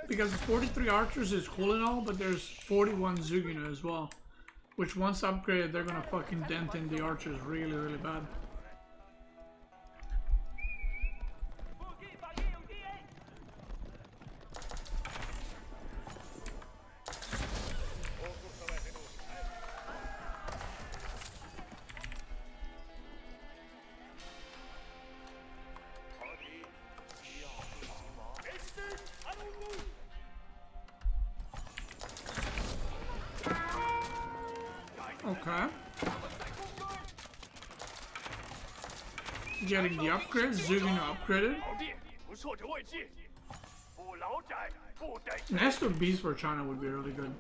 Because 43 archers is cool and all, but there's 41 Zugino as well. Which once upgraded, they're gonna fucking dent in the archers really, really bad. Okay. Getting the upgrades, Zugino upgraded. Nest of bees for China would be really good.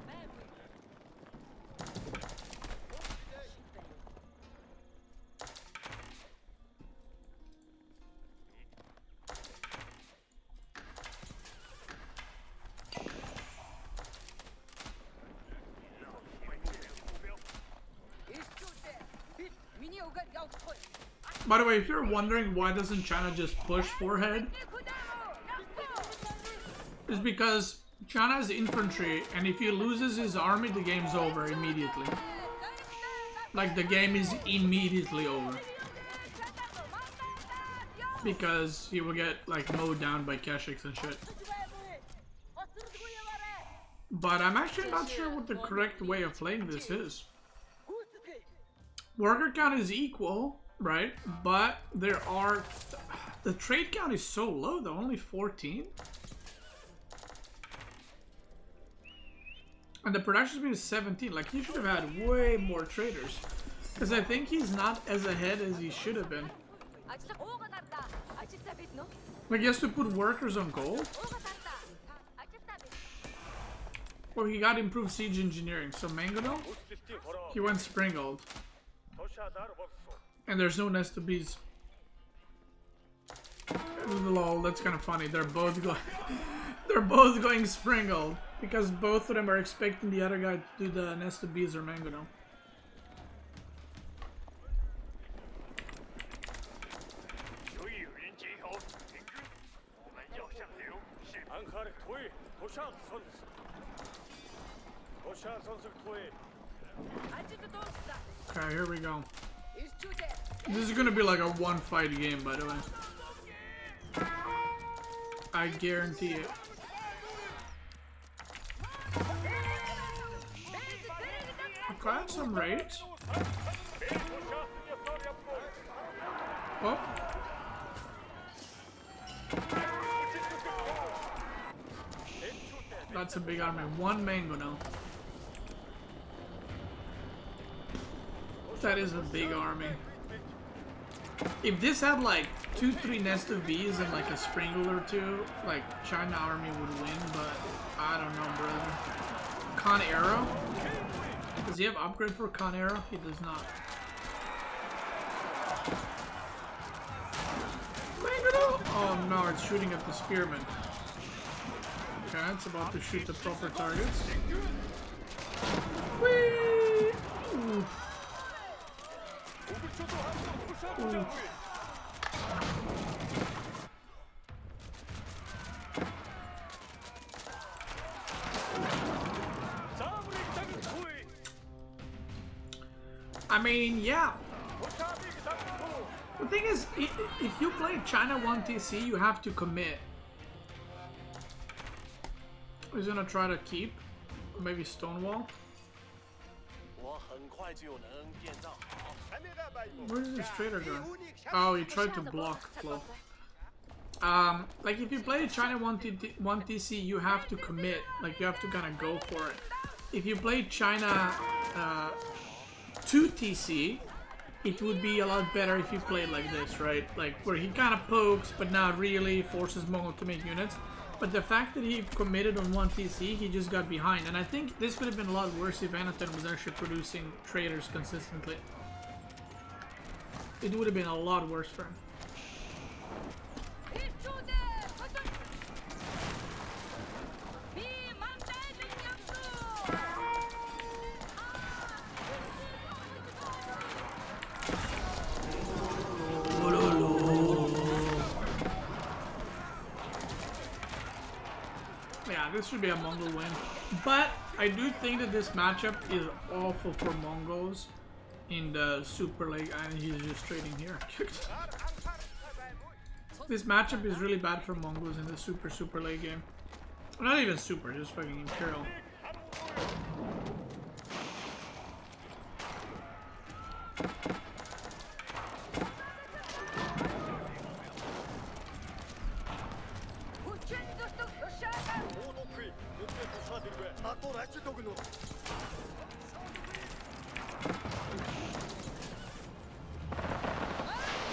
By the way, if you're wondering why doesn't China just push forehead, it's because China has infantry, and if he loses his army, the game's over immediately. Like, the game is immediately over. Because he will get, like, mowed down by Keshiks and shit. But I'm actually not sure what the correct way of playing this is. Worker count is equal, right? But there are... The trade count is so low though, only 14. And the production speed is 17. Like, he should have had way more traders. Because I think he's not as ahead as he should have been. Like, he has to put workers on gold. Well, he got improved siege engineering. So Mangano, he went Springald. And there's no nest of bees. Lol, that's kind of funny. They're both going Springald because both of them are expecting the other guy to do the nest of bees or Mangano. Okay, here we go. This is gonna be like a one fight game, by the way. I guarantee it. Got some raids. Oh. That's a big army. One mango now. That is a big army. If this had like 2-3 nest of bees and like a sprinkle or two, like China army would win, but I don't know, brother. Con Arrow? Does he have upgrade for Con Arrow? He does not. Oh no, it's shooting at the spearman. Okay, it's about to shoot the proper targets. Whee! Oof. Oof. I mean, yeah. The thing is, if you play China 1 TC, you have to commit. He's gonna try to keep, or maybe Stonewall. Where's this trader going? Oh, he tried to block flow. Like if you play China 1 TC, you have to commit. Like you have to kind of go for it. If you play China 2 TC, it would be a lot better if you played like this, right? Like where he kind of pokes, but not really, forces Mongol to make units. But the fact that he committed on 1 TC, he just got behind. And I think this could have been a lot worse if Anotand was actually producing traders consistently. It would have been a lot worse for him. This should be a Mongol win, but I do think that this matchup is awful for Mongols in the Super League, and he's just trading here. This matchup is really bad for Mongols in the Super League game. Not even Super, just fucking Imperial.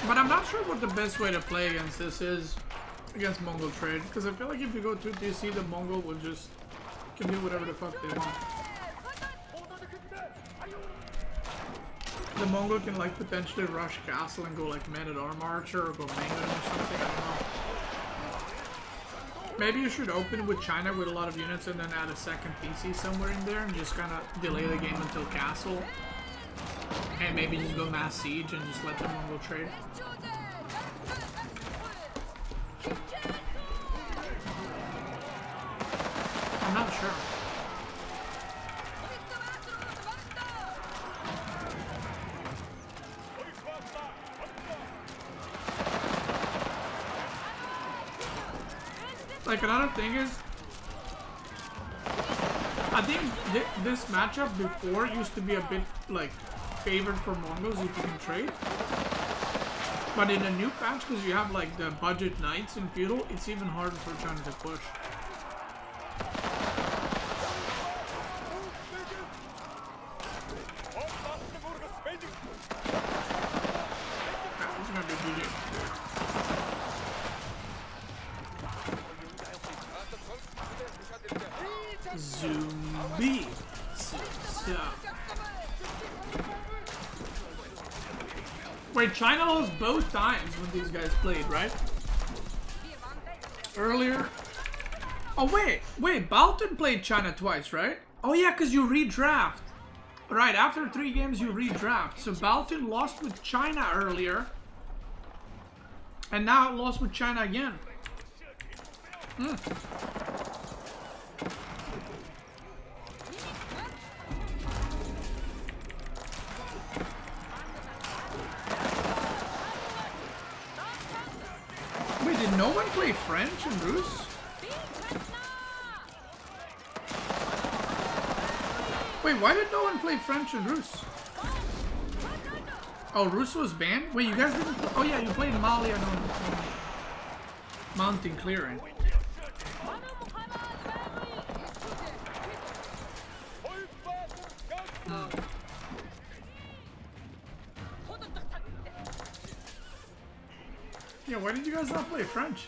But I'm not sure what the best way to play against this is, against Mongol trade, because I feel like if you go 2 DC, the Mongol will just can do whatever the fuck they want. The Mongol can like potentially rush castle and go like Man-at-Arm Archer or go Mangan or something, I don't know. Maybe you should open with China with a lot of units and then add a second PC somewhere in there and just kind of delay the game until castle. And maybe just go mass siege and just let the Mongol trade. I'm not sure. Like another thing is, I think this matchup before used to be a bit like favored for Mongols if you can trade. But in a new patch, because you have like the budget knights in feudal, it's even harder for China to push. It's gonna be GG. Zombie. Wait, China lost both times when these guys played, right? Earlier. Oh wait, Baltune played China twice, right? Oh yeah, because you redraft. Right, after 3 games you redraft. So Baltune lost with China earlier. And now it lost with China again. Wait, did no one play French and Rus? Wait, why did no one play French and Rus? Oh, Rus was banned? Wait, you guys didn't play? Oh yeah, you played Mali on Mountain Clearing. Yeah, why did you guys not play French?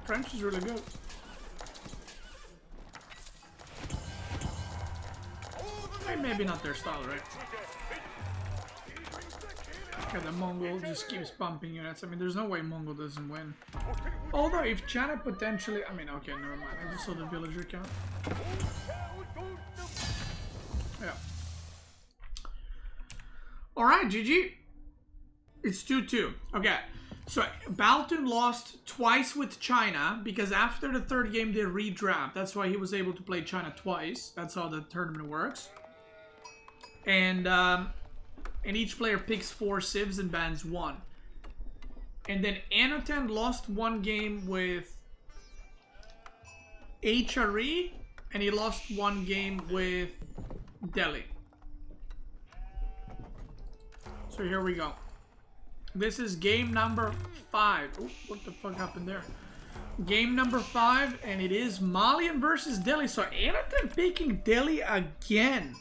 French is really good. Maybe not their style, right? Okay, the Mongol just keeps pumping units. I mean, there's no way Mongol doesn't win. Although, if China potentially... I mean, okay, never mind. I just saw the villager count. Yeah. Alright, GG. It's 2-2. Okay. So, Baltune lost twice with China because after the third game they redraft. That's why he was able to play China twice. That's how the tournament works. And each player picks 4 civs and bans 1. And then Anotand lost 1 game with HRE, and he lost 1 game with Delhi. So here we go. This is game number 5. Oh, what the fuck happened there? Game number 5, and it is Malian versus Delhi. So Anotand picking Delhi again.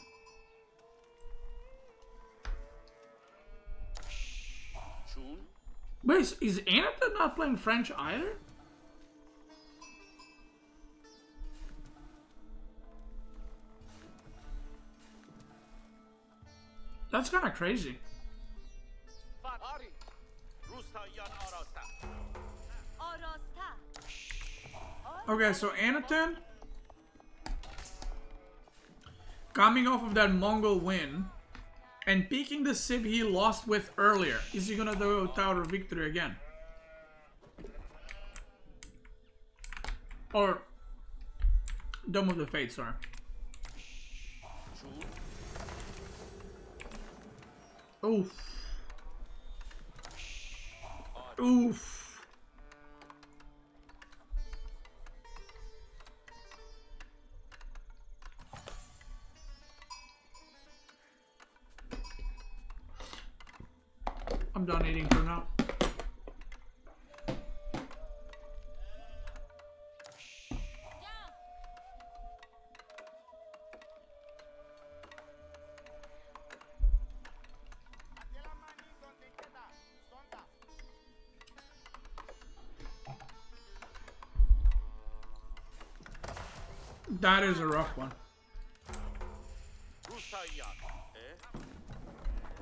Wait, is Anotand not playing French either? That's kind of crazy. Okay, so Anotand, coming off of that Mongol win, and picking the civ he lost with earlier. Is he gonna do Tower of Victory again? Or Dome of the Fates, sorry. Oof. Oof. I'm done eating for now. That is a rough one.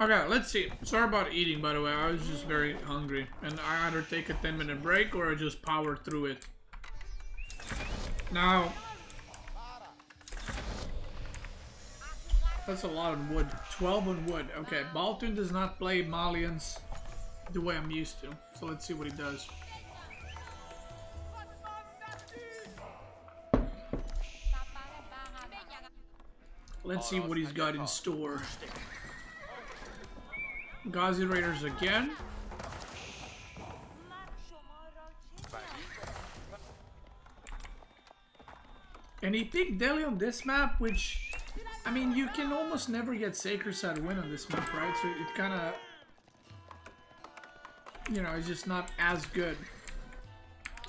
Okay, let's see. Sorry about eating, by the way. I was just very hungry. And I either take a 10-minute break or I just power through it. Now... that's a lot of wood. 12 on wood. Okay, Baltune does not play Malians the way I'm used to. So let's see what he does. Let's see what he's got in store. Ghazi Raiders again. And he picked Delhi on this map, which, I mean, you can almost never get Sacred Side win on this map, right? So it kind of, you know, it's just not as good.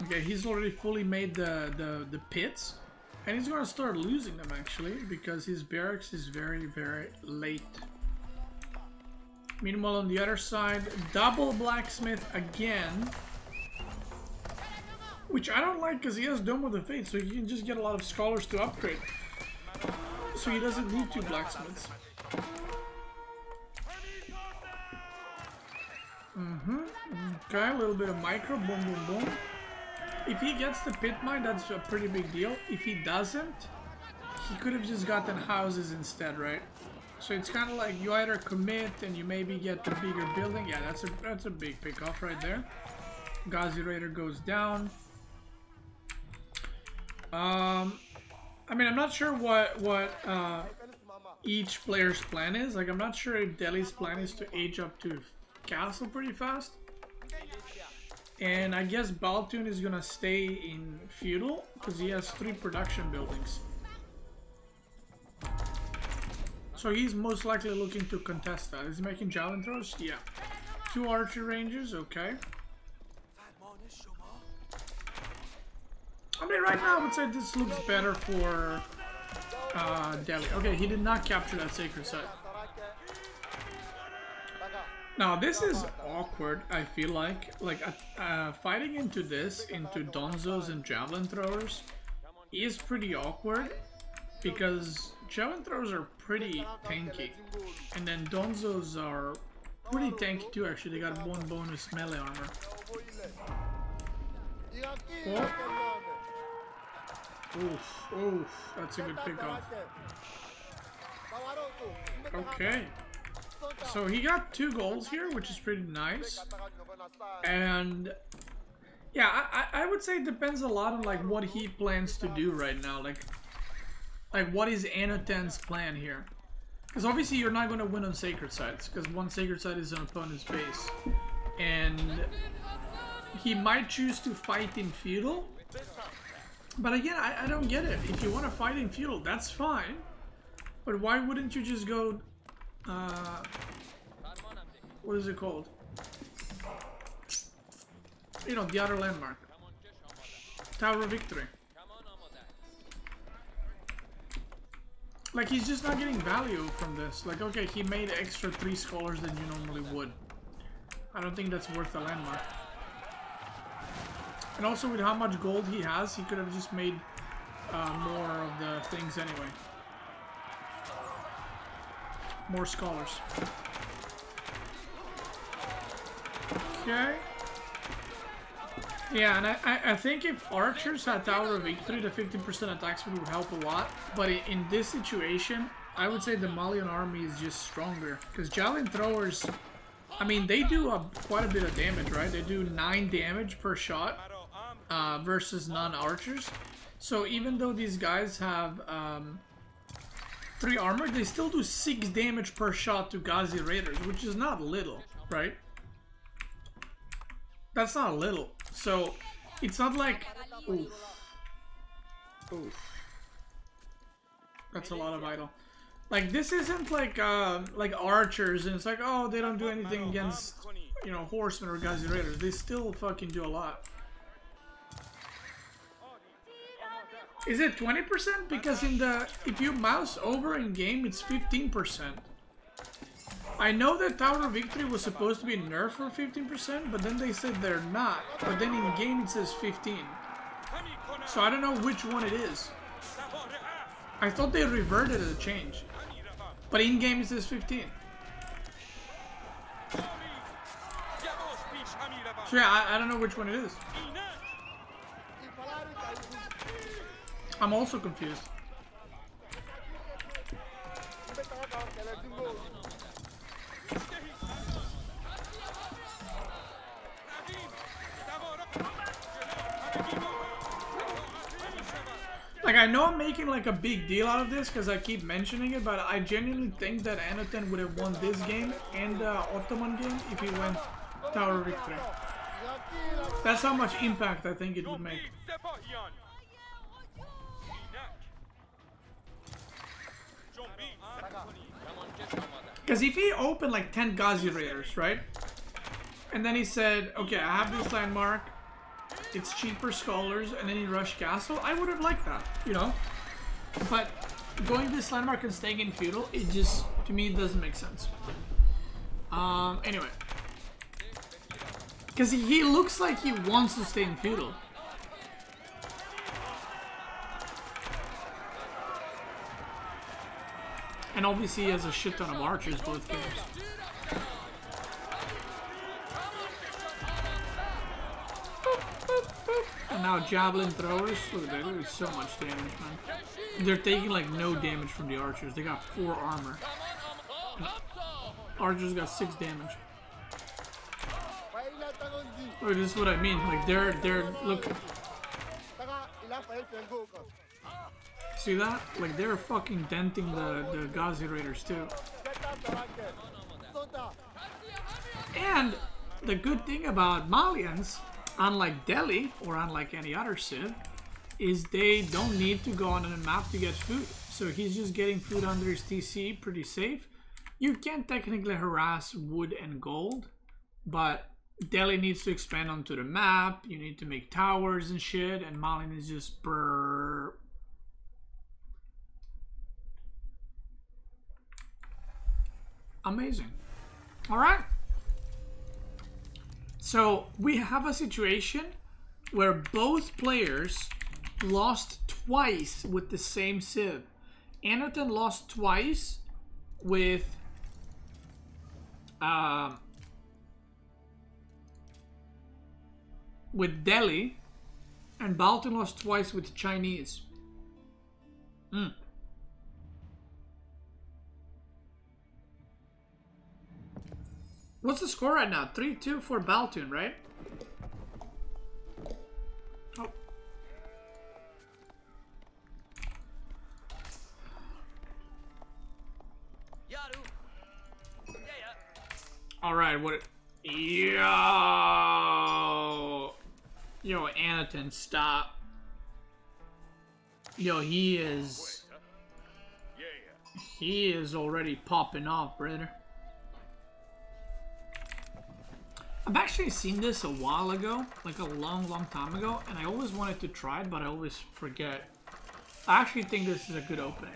Okay, he's already fully made the pits. And he's going to start losing them, actually, because his barracks is very, very late. Meanwhile, on the other side, double blacksmith again. Which I don't like, because he has Dome of the Fate, so he can just get a lot of scholars to upgrade. So he doesn't need 2 blacksmiths. Okay, a little bit of micro, boom, boom, boom. If he gets the pit mine, that's a pretty big deal. If he doesn't, he could have just gotten houses instead, right? So it's kind of like you either commit and you maybe get the bigger building. Yeah, that's a big pick off right there. Ghazi Raider goes down. I mean, I'm not sure what each player's plan is. Like, I'm not sure if Delhi's plan is to age up to castle pretty fast. And I guess Baltune is gonna stay in feudal because he has 3 production buildings. So he's most likely looking to contest that. Is he making javelin throws? Yeah. 2 archer ranges, okay. I mean, right now I would say this looks better for Delhi. Okay, he did not capture that sacred site. Now this is awkward, I feel like fighting into this, into Donzos and javelin throwers is pretty awkward because javelin throwers are pretty tanky and then Donzos are pretty tanky too actually. They got 1 bonus melee armor. Oh. Oof, oof, that's a good pickoff. Okay. So he got 2 goals here, which is pretty nice. And yeah, I would say it depends a lot on like what he plans to do right now. Like what is Anotand's plan here? Because obviously you're not going to win on sacred sites, because 1 sacred site is an opponent's base. And he might choose to fight in feudal. But again, I don't get it. If you want to fight in feudal, that's fine. But why wouldn't you just go... what is it called? You know, the other landmark. Tower of Victory. Like, he's just not getting value from this. Like, okay, he made extra 3 scholars than you normally would. I don't think that's worth a landmark. And also, with how much gold he has, he could have just made more of the things anyway. More scholars. Okay. Yeah, and I think if archers had Tower of Victory, the 15% attack speed would help a lot. But in this situation, I would say the Malian army is just stronger. Because javelin throwers, I mean, they do quite a bit of damage, right? They do 9 damage per shot versus non-archers. So even though these guys have 3 armor, they still do 6 damage per shot to Ghazi Raiders, which is not little, right? That's not little. So it's not like, oof, oof. That's a lot of idle. Like, this isn't like archers, and it's like, oh, they don't do anything against, you know, horsemen or Ghazi Raiders. They still fucking do a lot. Is it 20%? Because if you mouse over in game, it's 15%. I know that Tower of Victory was supposed to be nerfed for 15%, but then they said they're not. But then in game it says 15. So I don't know which one it is. I thought they reverted the change. But in game it says 15. So yeah, I don't know which one it is. I'm also confused. Like, I know I'm making like a big deal out of this because I keep mentioning it, but I genuinely think that Anotand would have won this game and the Ottoman game if he went Tower of Victory. That's how much impact I think it would make. Because if he opened like 10 Ghazi Raiders, right? And then he said, okay, I have this landmark, it's cheaper scholars, and then he rushed castle, I would have liked that, you know? But going to this landmark and staying in feudal, it just, to me, it doesn't make sense. Anyway. Because he looks like he wants to stay in feudal. And obviously he has a shit ton of archers both games. And now javelin throwers, look, they're doing so much damage, man. They're taking like no damage from the archers. They got 4 armor. And archers got 6 damage. Look, this is what I mean. Like they're look. See that? Like, they're fucking denting the Ghazi Raiders too. the good thing about Malians, unlike Delhi or unlike any other civ, is they don't need to go on a map to get food. So he's just getting food under his TC, pretty safe. You can technically harass wood and gold, but Delhi needs to expand onto the map. You need to make towers and shit, and Malian is just brrr. Amazing. All right. So we have a situation where both players lost twice with the same civ. Anotand lost twice with Delhi, and Baltune lost twice with Chinese. What's the score right now? 3-2 for Baltune, right? Oh. Alright, what... Yo, Anotand, stop. Yo, he is already popping off, brother. I've actually seen this a while ago, like a long time ago, and I always wanted to try it, but I always forget. I actually think this is a good opening.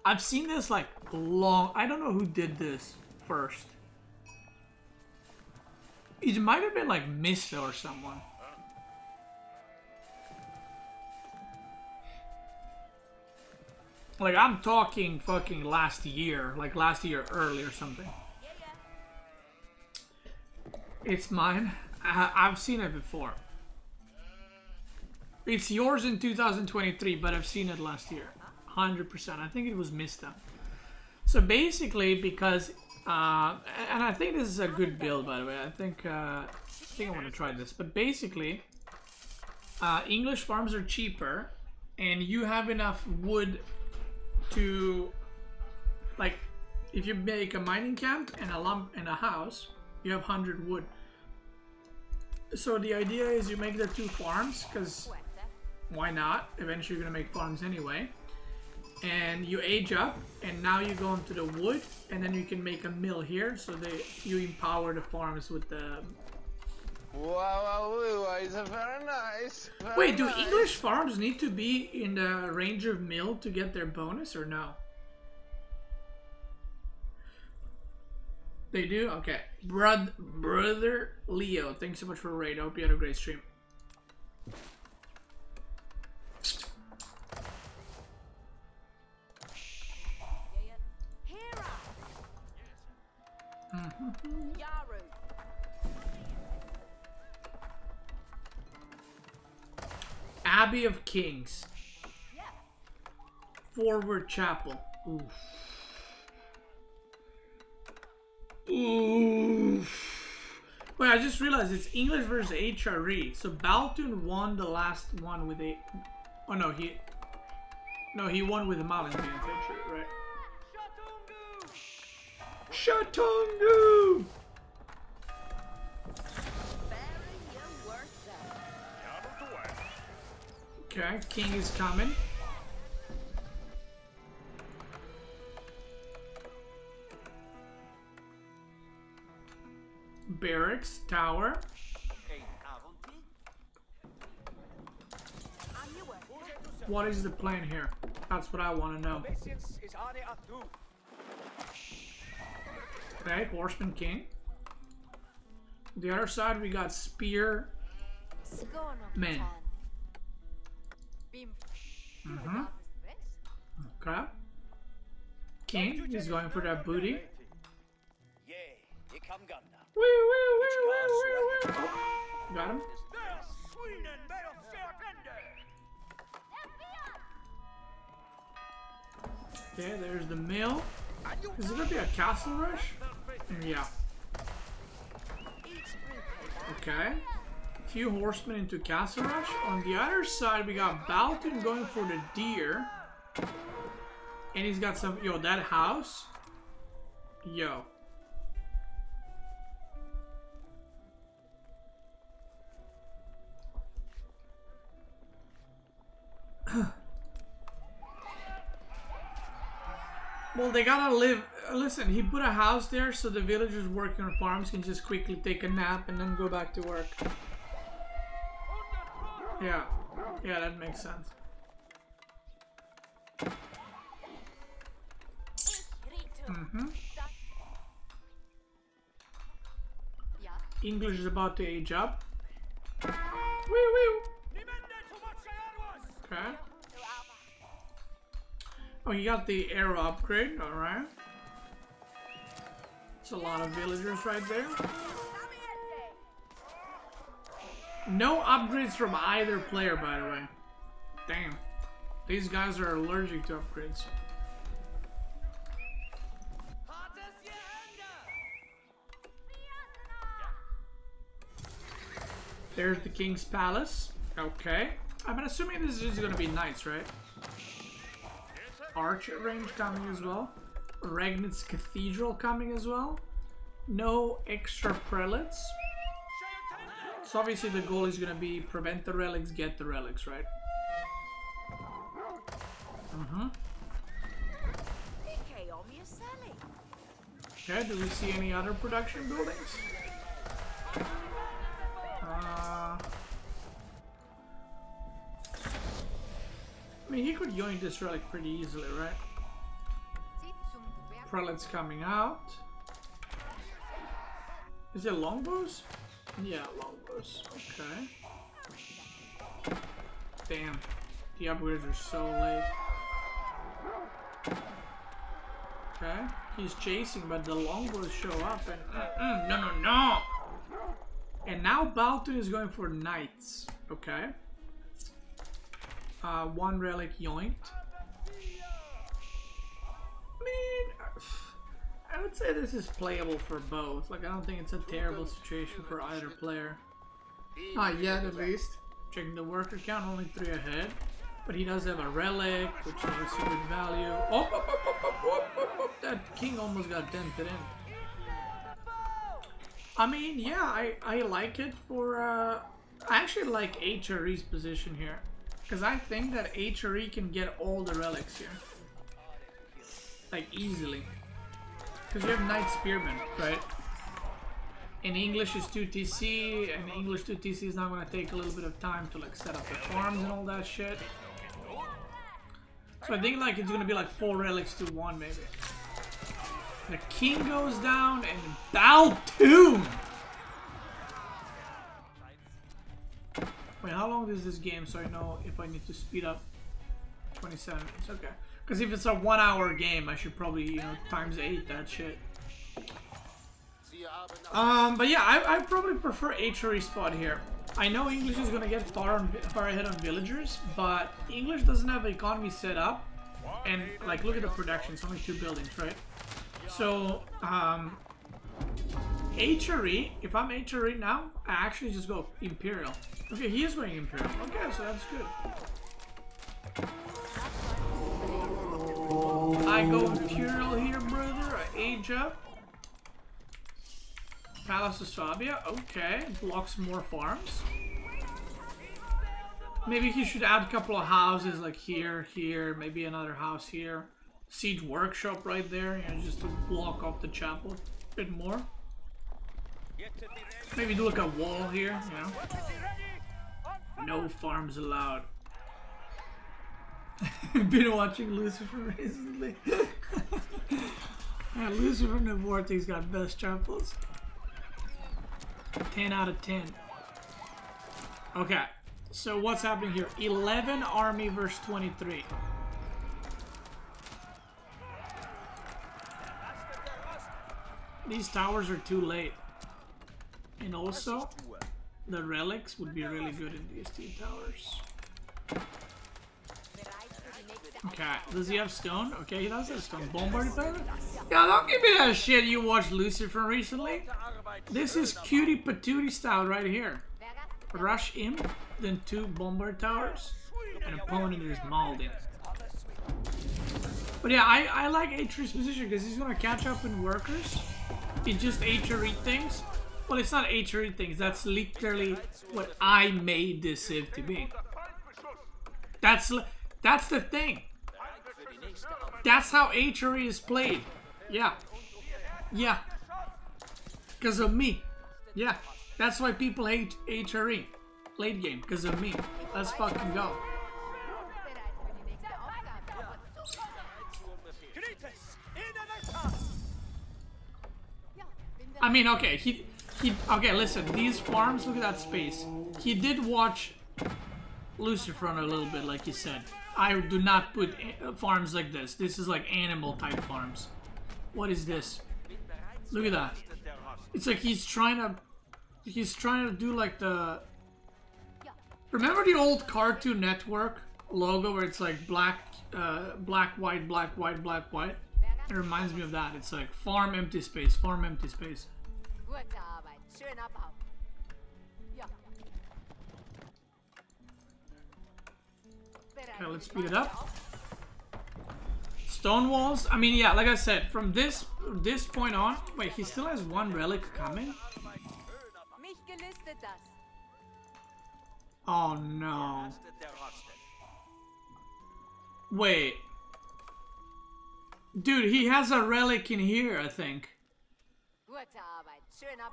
I've seen this like long... I don't know who did this first. It might have been like Mista or someone. Like, I'm talking fucking last year. Like, last year early or something. It's mine. I've seen it before. It's yours in 2023, but I've seen it last year. 100%. I think it was Mista. So basically, because... and I think this is a good build, by the way. I think I want to try this. But basically, English farms are cheaper, and you have enough wood to, like, if you make a mining camp and a lump and a house, you have 100 wood. So the idea is you make the 2 farms, because why not? Eventually you're gonna make farms anyway. And you age up, and now you go into the wood, and then you can make a mill here, so you empower the farms with the... Wow, it's very nice. Wait, do English farms need to be in the range of mill to get their bonus, or no? They do? Okay. Brother Leo, thanks so much for the raid. I hope you had a great stream. Abbey of Kings. Forward Chapel. Oof. Oof. Wait, I just realized it's English versus HRE. So Baltune won the last one with a... Oh no, he won with the Malian being HRE, right? Shatungu! Okay, King is coming. Barracks, tower. What is the plan here? That's what I want to know. Okay, Horseman King. The other side we got Spear Men. Okay. King is going for that booty. Woo, woo, woo, woo, woo, woo. Oh, got him. Okay, there's the mill. Is it gonna be a castle rush? Yeah. Okay. A few horsemen into castle rush. On the other side, we got Baltune going for the deer. And he's got some... Yo, that house. Yo. Well, they gotta live. Listen, he put a house there so the villagers working on farms can just quickly take a nap and then go back to work. Yeah, yeah, that makes sense. English is about to age up. Woo woo. Okay. Oh, you got the arrow upgrade, alright. It's a lot of villagers right there. No upgrades from either player, by the way. Damn. These guys are allergic to upgrades. There's the King's Palace. Okay. I'm assuming this is just gonna be knights, right? Archer range coming as well. Regnitz Cathedral coming as well. No extra prelates. So obviously the goal is gonna be prevent the relics, get the relics, right? Okay, do we see any other production buildings? I mean, he could yoink this relic pretty easily, right? Prelates coming out. Is it longbows? Yeah, longbows. Okay. Damn. The upgrades are so late. Okay. He's chasing, but the longbows show up and... no! And now Baltune is going for knights. Okay. One relic yoinked. I mean, I would say this is playable for both. Like, I don't think it's a terrible situation for either player. Not yet, at least. Checking the worker count, only 3 ahead. But he does have a relic, which is a super value. Oh, that king almost got dented in. I mean, yeah, I like it for... I actually like HRE's position here. Because I think that HRE can get all the relics here. Like, easily. Because you have Knight Spearman, right? In English is 2 TC, and English 2 TC is now going to take a little bit of time to like set up the farms and all that shit. So I think like it's going to be like 4 relics to 1 maybe. The king goes down and Baltune! Wait, how long is this game so I know if I need to speed up? 27 minutes, okay. Because if it's a 1 hour game, I should probably, you know, times 8 that shit. But yeah, I probably prefer HRE spot here. I know English is gonna get far ahead on villagers, but English doesn't have economy set up. And like, look at the production, it's only 2 buildings, right? So, HRE, if I'm HRE now, I actually just go Imperial. Okay, he is going Imperial. Okay, so that's good. I go Imperial here, brother. I age up. Palace of Swabia. Okay, blocks more farms. Maybe he should add a couple of houses like here, here, maybe another house here. Siege workshop right there, you know, just to block off the chapel a bit more. Maybe do like a wall here, you know. No farms allowed. Been watching Lucifer recently. Yeah, Lucifer and the Vortex got best chapels. 10 out of 10. Okay, so what's happening here? 11 army versus 23. These towers are too late. And also, the relics would be really good in these 2 towers. Okay, does he have stone? Okay, he does have stone. Bombarded pirate? Yeah, don't give me that shit you watched Lucifer recently. This is cutie patootie style right here. Rush in, then 2 bombard towers. An opponent is mauled in. But yeah, I like HRE's position because he's gonna catch up in workers. It's just HRE things. Well, it's not HRE things. That's literally what I made this civ to be. That's the thing. That's how HRE is played. Yeah. Yeah. Because of me. Yeah. That's why people hate HRE. Late game. Because of me. Let's fucking go. I mean, okay, okay, listen, these farms, look at that space. He did watch Lucifer a little bit, like he said. I do not put farms like this. This is like animal type farms. What is this? Look at that. It's like he's trying to do like the... Remember the old Cartoon Network logo where it's like black, white, black, white, black, white? It reminds me of that. It's like farm empty space, farm empty space. Okay, let's speed it up. Stone walls. I mean, yeah, like I said, from this point on. Wait, he still has one relic coming? Oh no. Wait. Dude, he has a relic in here, I think.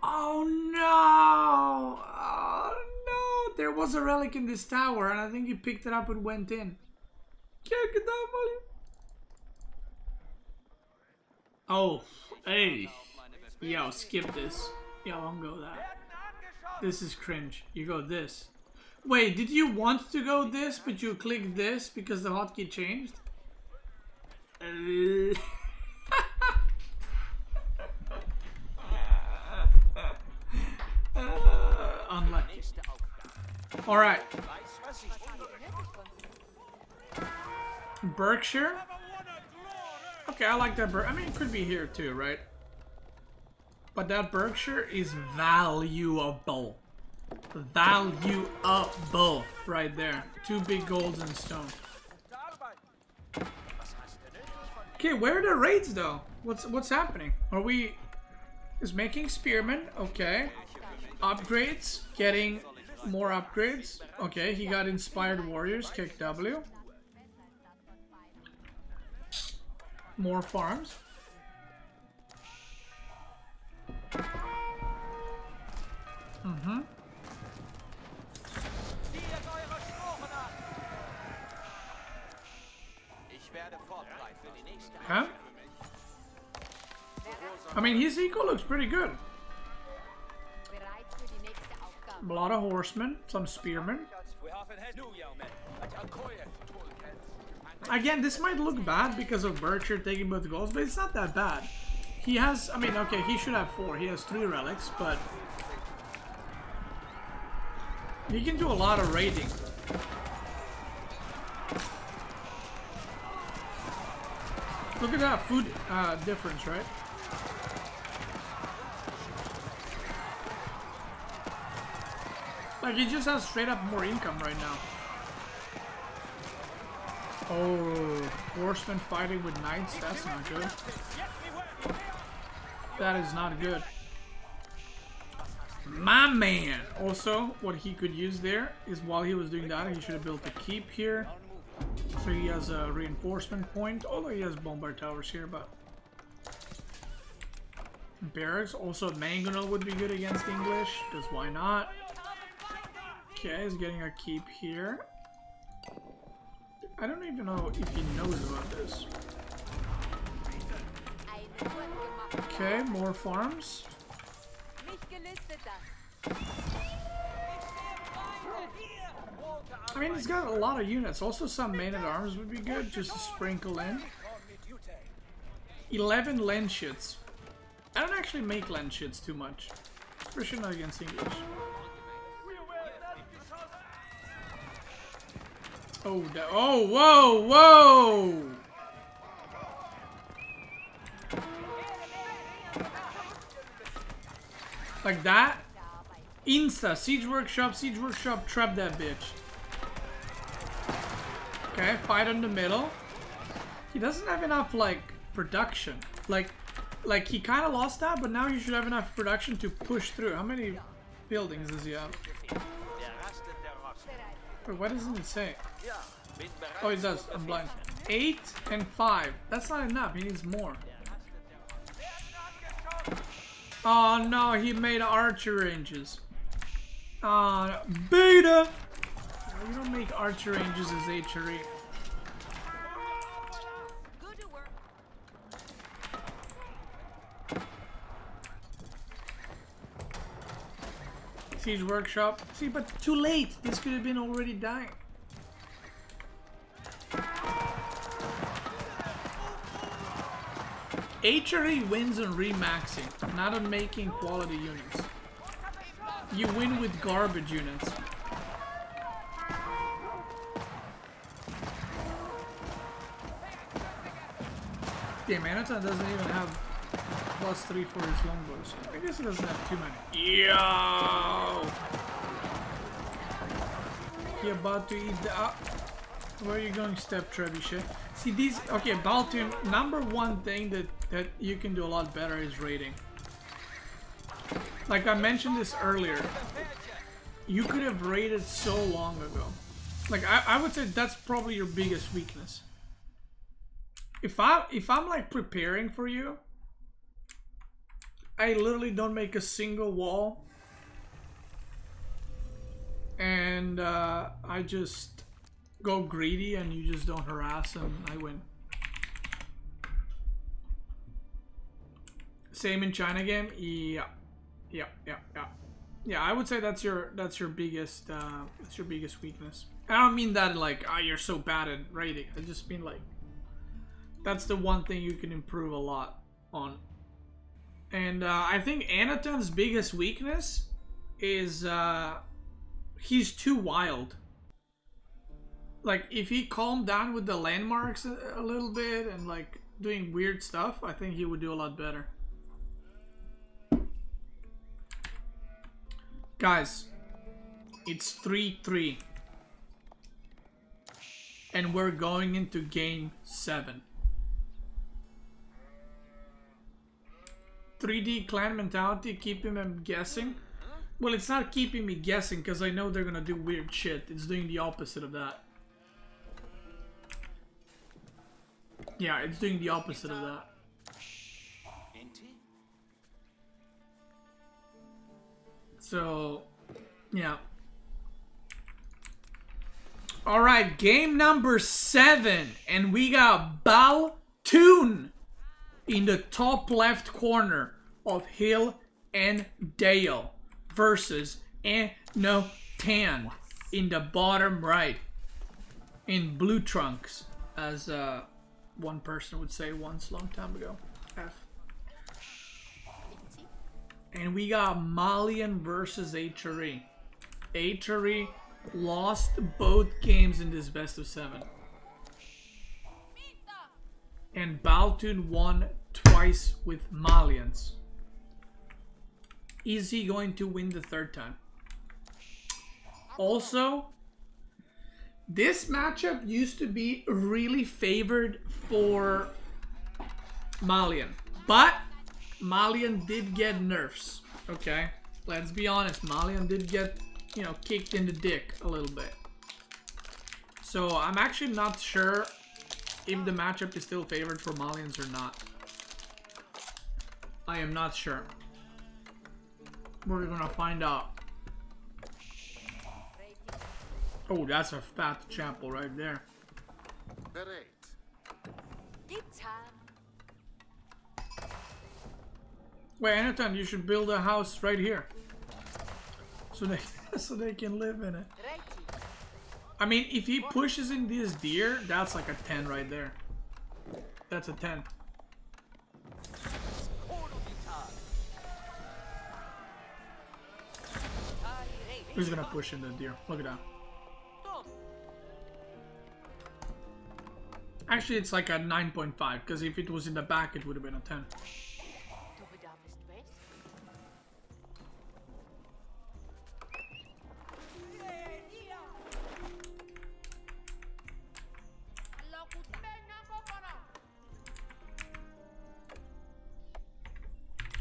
Oh no! Oh no! There was a relic in this tower, and I think he picked it up and went in. Oh, hey. Yo, skip this. Yo, don't go that. This is cringe. You go this. Wait, did you want to go this, but you clicked this because the hotkey changed? Unlucky. Alright. Berkshire? Okay, I like that. I mean, it could be here too, right? But that Berkshire is valuable. Valuable right there. 2 big golds in stone. Okay, where are the raids though? What's happening? Are we... Is making spearmen, okay. Upgrades, getting more upgrades. Okay, he got inspired warriors, kick W. More farms. Mm-hmm. Huh? I mean, his eco looks pretty good. A lot of horsemen, some spearmen. Again, this might look bad because of Berkshire taking both goals, but it's not that bad. He has, I mean, okay, he should have 4. He has 3 relics, but he can do a lot of raiding. Look at that food difference, right? Like, he just has straight up more income right now. Oh, horsemen fighting with knights, that's not good. That is not good. My man! Also, what he could use there is while he was doing that, he should have built a keep here. So he has a reinforcement point, although he has bombard towers here, but... Barracks, also Mangonel would be good against English, because why not? Okay, he's getting a keep here. I don't even know if he knows about this. Okay, more farms. I mean, he's got a lot of units. Also, some men-at-arms would be good, just to sprinkle in. 11 Lenshits. I don't actually make Lenshits too much. Especially not against English. Oh, oh, whoa, whoa! Like that? Insta, Siege Workshop, trap that bitch. Okay, fight in the middle. He doesn't have enough, like, production. Like he kind of lost that, but now he should have enough production to push through. How many buildings does he have? Wait, why doesn't it say? Oh, it does. I'm blind. 8 and 5. That's not enough. He needs more. Oh no, he made archer ranges. Beta! No, you don't make archer ranges as HRE. Siege Workshop. See, but too late. This could have been already dying. HRE wins on remaxing, not on making quality units. You win with garbage units. Damn, Anotand doesn't even have +3 for his longbows. I guess he doesn't have too many. Yo! He about to eat the... where are you going, Step Trebuchet? See these... Okay, Baltune, number one thing that you can do a lot better is raiding. Like I mentioned this earlier. You could have raided so long ago. Like I would say that's probably your biggest weakness. If I'm like preparing for you, I literally don't make a single wall, and I just go greedy, and you just don't harass, and I win. Same in China game, yeah. I would say that's your biggest weakness. I don't mean that like you're so bad at raiding. I just mean like that's the one thing you can improve a lot on. And I think Anotand's biggest weakness is he's too wild. Like if he calmed down with the landmarks a little bit and like doing weird stuff, I think he would do a lot better. Guys, it's 3-3. And we're going into game 7. 3D clan mentality, keeping him guessing. Well, it's not keeping me guessing because I know they're gonna do weird shit. It's doing the opposite of that. Yeah, it's doing the opposite of that. So, yeah. Alright, game number 7. And we got Baltune in the top left corner of Hill and Dale versus Anotand in the bottom right in blue trunks, as one person would say once long time ago. F. And we got Malian versus HRE. HRE lost both games in this best of 7. And Baltune won twice with Malians. Is he going to win the third time? Also, this matchup used to be really favored for Malian. But Malian did get nerfs. Okay? Let's be honest. Malian did get, you know, kicked in the dick a little bit. So I'm actually not sure if the matchup is still favored for Malians or not. I am not sure. We're gonna find out. Oh, that's a fat chapel right there. Wait, Anotand, you should build a house right here. So they can live in it. I mean, if he pushes in this deer, that's like a 10 right there. That's a 10. Who's gonna push in the deer? Look at that. Actually, it's like a 9.5, because if it was in the back, it would have been a 10.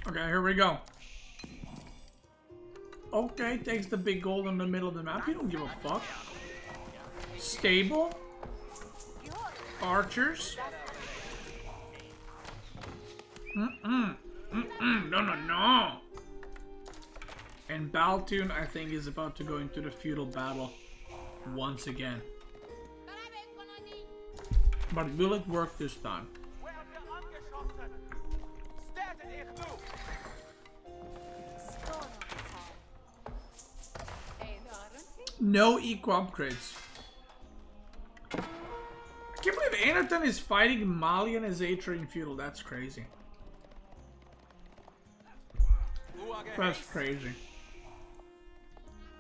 Okay, here we go. Okay, takes the big gold in the middle of the map. You don't give a fuck. Stable. archers. No, no, no. And Baltune, I think, is about to go into the feudal battle once again. But will it work this time? No eco upgrades. I can't believe Anotand is fighting Malian as A-Train feudal. That's crazy. That's crazy.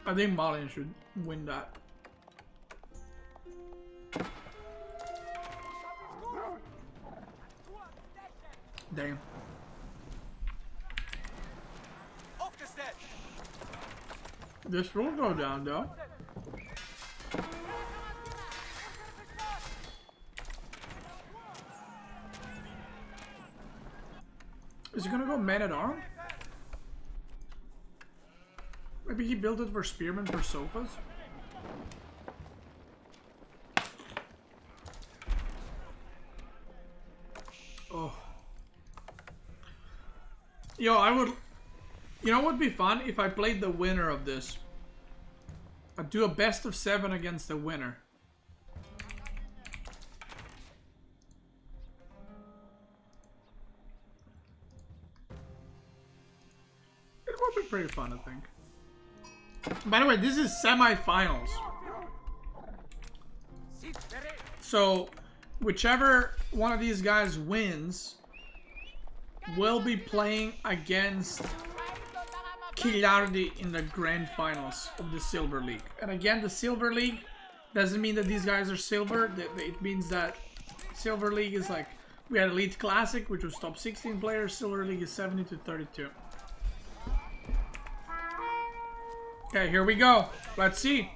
I think Malian should win that. Damn. This will go down though. Is he gonna go man at arm? Maybe he built it for spearmen for sofas? Oh. Yo, I would... You know what would be fun? If I played the winner of this. I'd do a best of 7 against the winner. It would be pretty fun, I think. By the way, this is semi-finals. So, whichever one of these guys wins will be playing against Kilardi in the grand finals of the Silver League. And again, the Silver League doesn't mean that these guys are silver. It means that Silver League is like, we had Elite Classic, which was top 16 players. Silver League is 70 to 32. Okay, here we go. Let's see.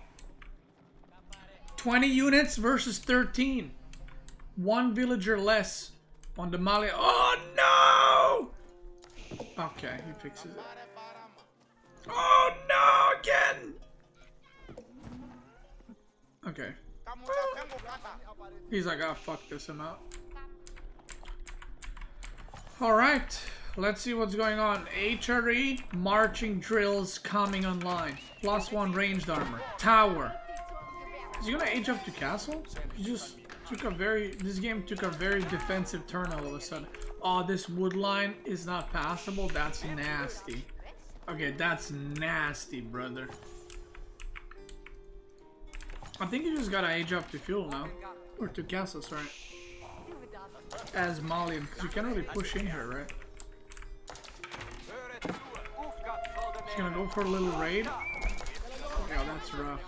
20 units versus 13. One villager less on the Mali. Oh no! Okay, he fixes it. Oh no, again! Okay. He's like, oh fuck this, I'm out. Alright, let's see what's going on. HRE, marching drills coming online. +1 ranged armor. Tower. Is he gonna age up to castle? He just took a very... This game took a very defensive turn all of a sudden. Oh, this wood line is not passable? That's nasty. Okay, that's nasty, brother. I think you just gotta age up to fuel now. Or to castle, sorry. As Malian, because you can't really push in here, right? He's gonna go for a little raid. Yeah, that's rough.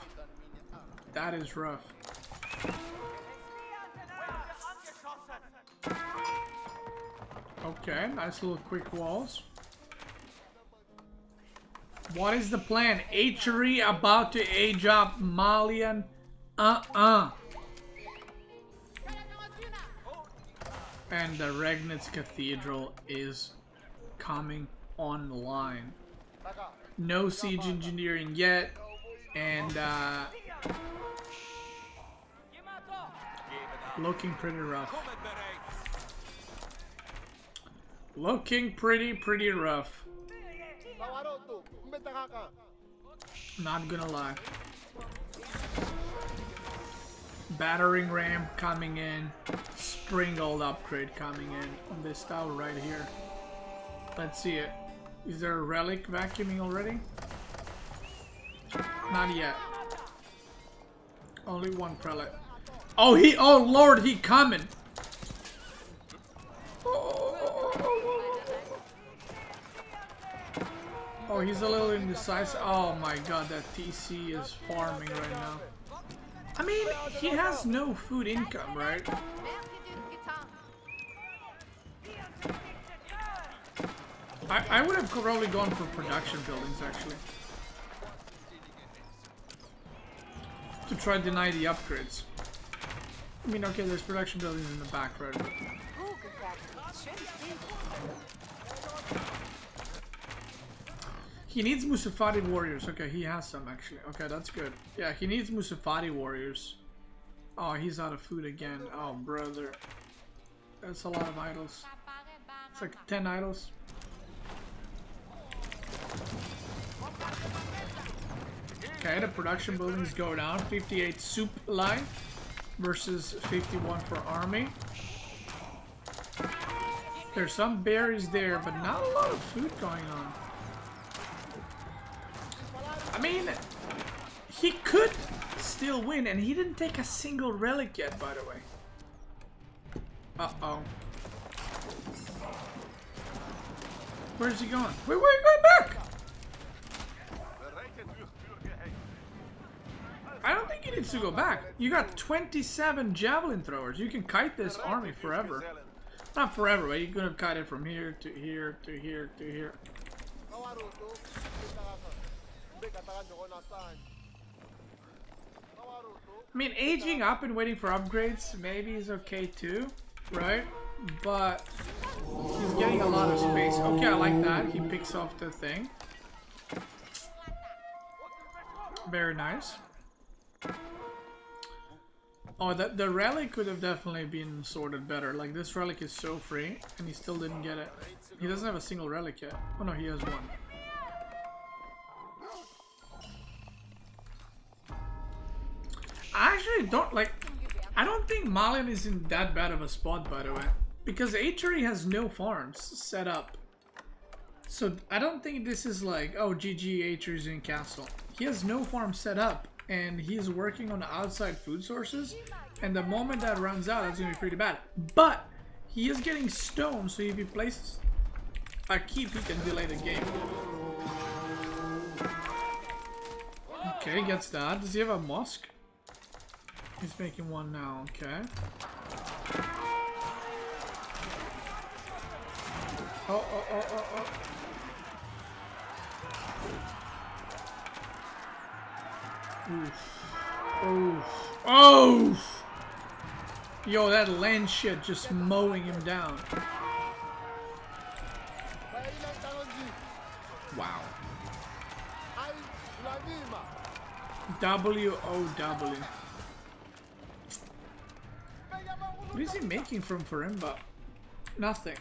That is rough. Okay, nice little quick walls. What is the plan? HRE about to age up Malian. And the Regnitz Cathedral is coming online. No siege engineering yet. And looking pretty rough. Looking pretty rough. Not gonna lie. Battering ram coming in. Springald upgrade coming in on this tower right here. Let's see it. Is there a relic vacuuming already? Not yet. Only one prelate. Oh, oh lord, he coming. Oh, he's a little indecisive. Oh my god, that TC is farming right now. I mean, he has no food income, right? I would have probably gone for production buildings, actually. To try to deny the upgrades. I mean, okay, there's production buildings in the back, right? But... He needs Musafati warriors. Okay, he has some, actually. Okay, that's good. Yeah, he needs Musafati warriors. Oh, he's out of food again. Oh, brother. That's a lot of idols. It's like 10 idols. Okay, the production buildings go down. 58 soup line versus 51 for army. There's some berries there, but not a lot of food going on. I mean, he could still win, and he didn't take a single relic yet, by the way. Uh-oh. Where's he going? Wait, where are you going back? I don't think he needs to go back. You got 27 javelin throwers. You can kite this army forever. Not forever, but you could have kited from here to here to here to here. I mean, aging up and waiting for upgrades maybe is okay too, right? But he's getting a lot of space. Okay, I like that. He picks off the thing. Very nice. Oh, the relic could have definitely been sorted better. Like, this relic is so free, and he still didn't get it. He doesn't have a single relic yet. Oh no, he has one. I actually don't, like, I don't think Malian is in that bad of a spot, by the way. Because Achery has no farms set up. So, I don't think this is like, oh, GG, Achery's in castle. He has no farm set up. And he's working on outside food sources, and the moment that runs out, that's gonna be pretty bad. But he is getting stone, so if he places a keep, he can delay the game. Okay, gets that. Does he have a mosque? He's making one now. Okay. Oh. Oof. Oof. Oof. Yo, that land shit just mowing him down. Wow. W-O-W. What is he making from Farimba? Nothing.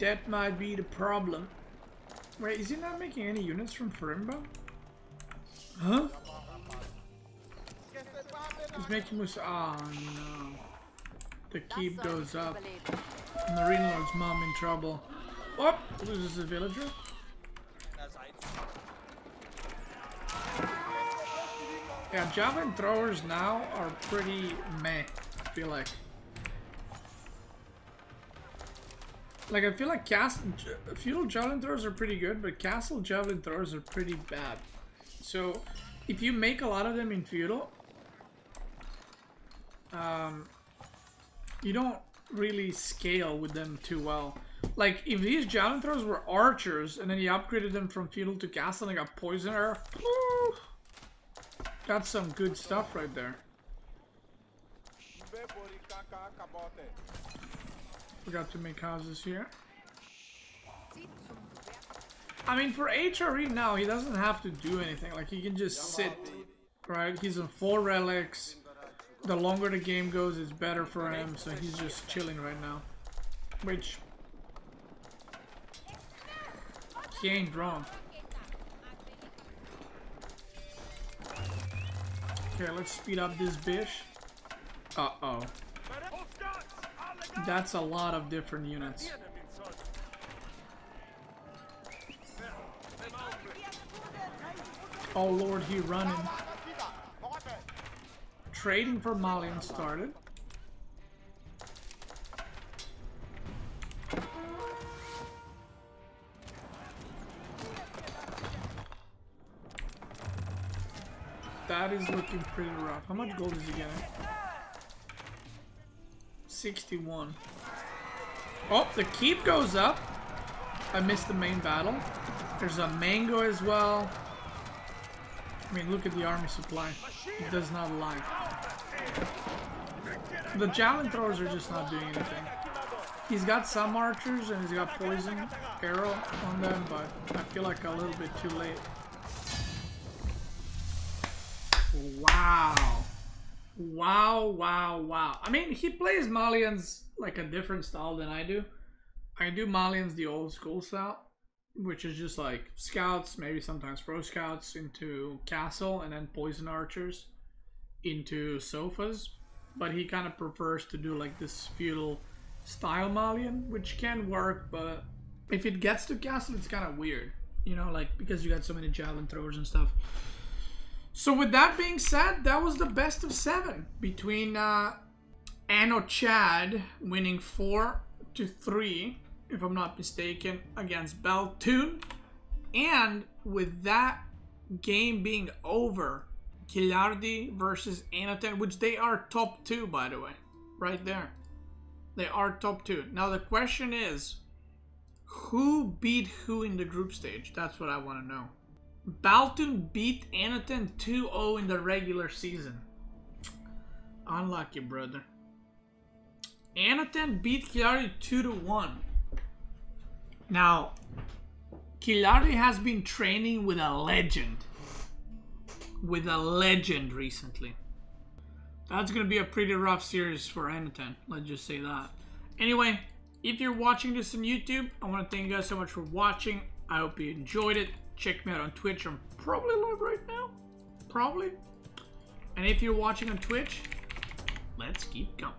That might be the problem. Wait, is he not making any units from Farimba? Huh? He's making moves. Oh no. The keep goes up. Marine Lord's mom in trouble. Oh! Loses a villager. Yeah, javelin throwers now are pretty meh, I feel like. Like, I feel like feudal javelin throwers are pretty good, but castle javelin throwers are pretty bad. So, if you make a lot of them in feudal, you don't really scale with them too well. Like, if these javelin throwers were archers, and then you upgraded them from feudal to castle and got poison arrow, woo, that's some good stuff right there. Forgot to make houses here. I mean, for HRE now, he doesn't have to do anything. Like, he can just sit, right? He's on 4 relics. The longer the game goes, it's better for him. So he's just chilling right now. Which, he ain't wrong. Okay, let's speed up this bitch. Uh-oh. That's a lot of different units. Oh lord, he running. Trading for Malian started. That is looking pretty rough. How much gold is he getting? 61. Oh, the keep goes up. I missed the main battle. There's a mango as well. I mean, look at the army supply. It does not lie. The javelin throwers are just not doing anything. He's got some archers and he's got poison arrow on them, but I feel like a little bit too late. Wow. Wow, wow, wow. I mean, he plays Malians like a different style than I do. I do Malians the old school style, which is just like scouts, maybe sometimes pro scouts into castle, and then poison archers into sofas. But he kind of prefers to do like this feudal style Malian, which can work, but if it gets to castle, it's kind of weird, you know, like because you got so many javelin throwers and stuff. So with that being said, that was the best of 7 between Anotand winning 4-3, if I'm not mistaken, against Baltune. And with that game being over, Gilardi versus Anotand, which they are top 2, by the way, right there. They are top 2. Now the question is, who beat who in the group stage? That's what I want to know. Baltune beat Anotand 2-0 in the regular season. Unlucky, brother. Anotand beat Gilardi 2-1. Now, Gilardi has been training with a legend. With a legend recently. That's going to be a pretty rough series for Anotand. Let's just say that. Anyway, if you're watching this on YouTube, I want to thank you guys so much for watching. I hope you enjoyed it. Check me out on Twitch. I'm probably live right now. Probably. And if you're watching on Twitch, let's keep going.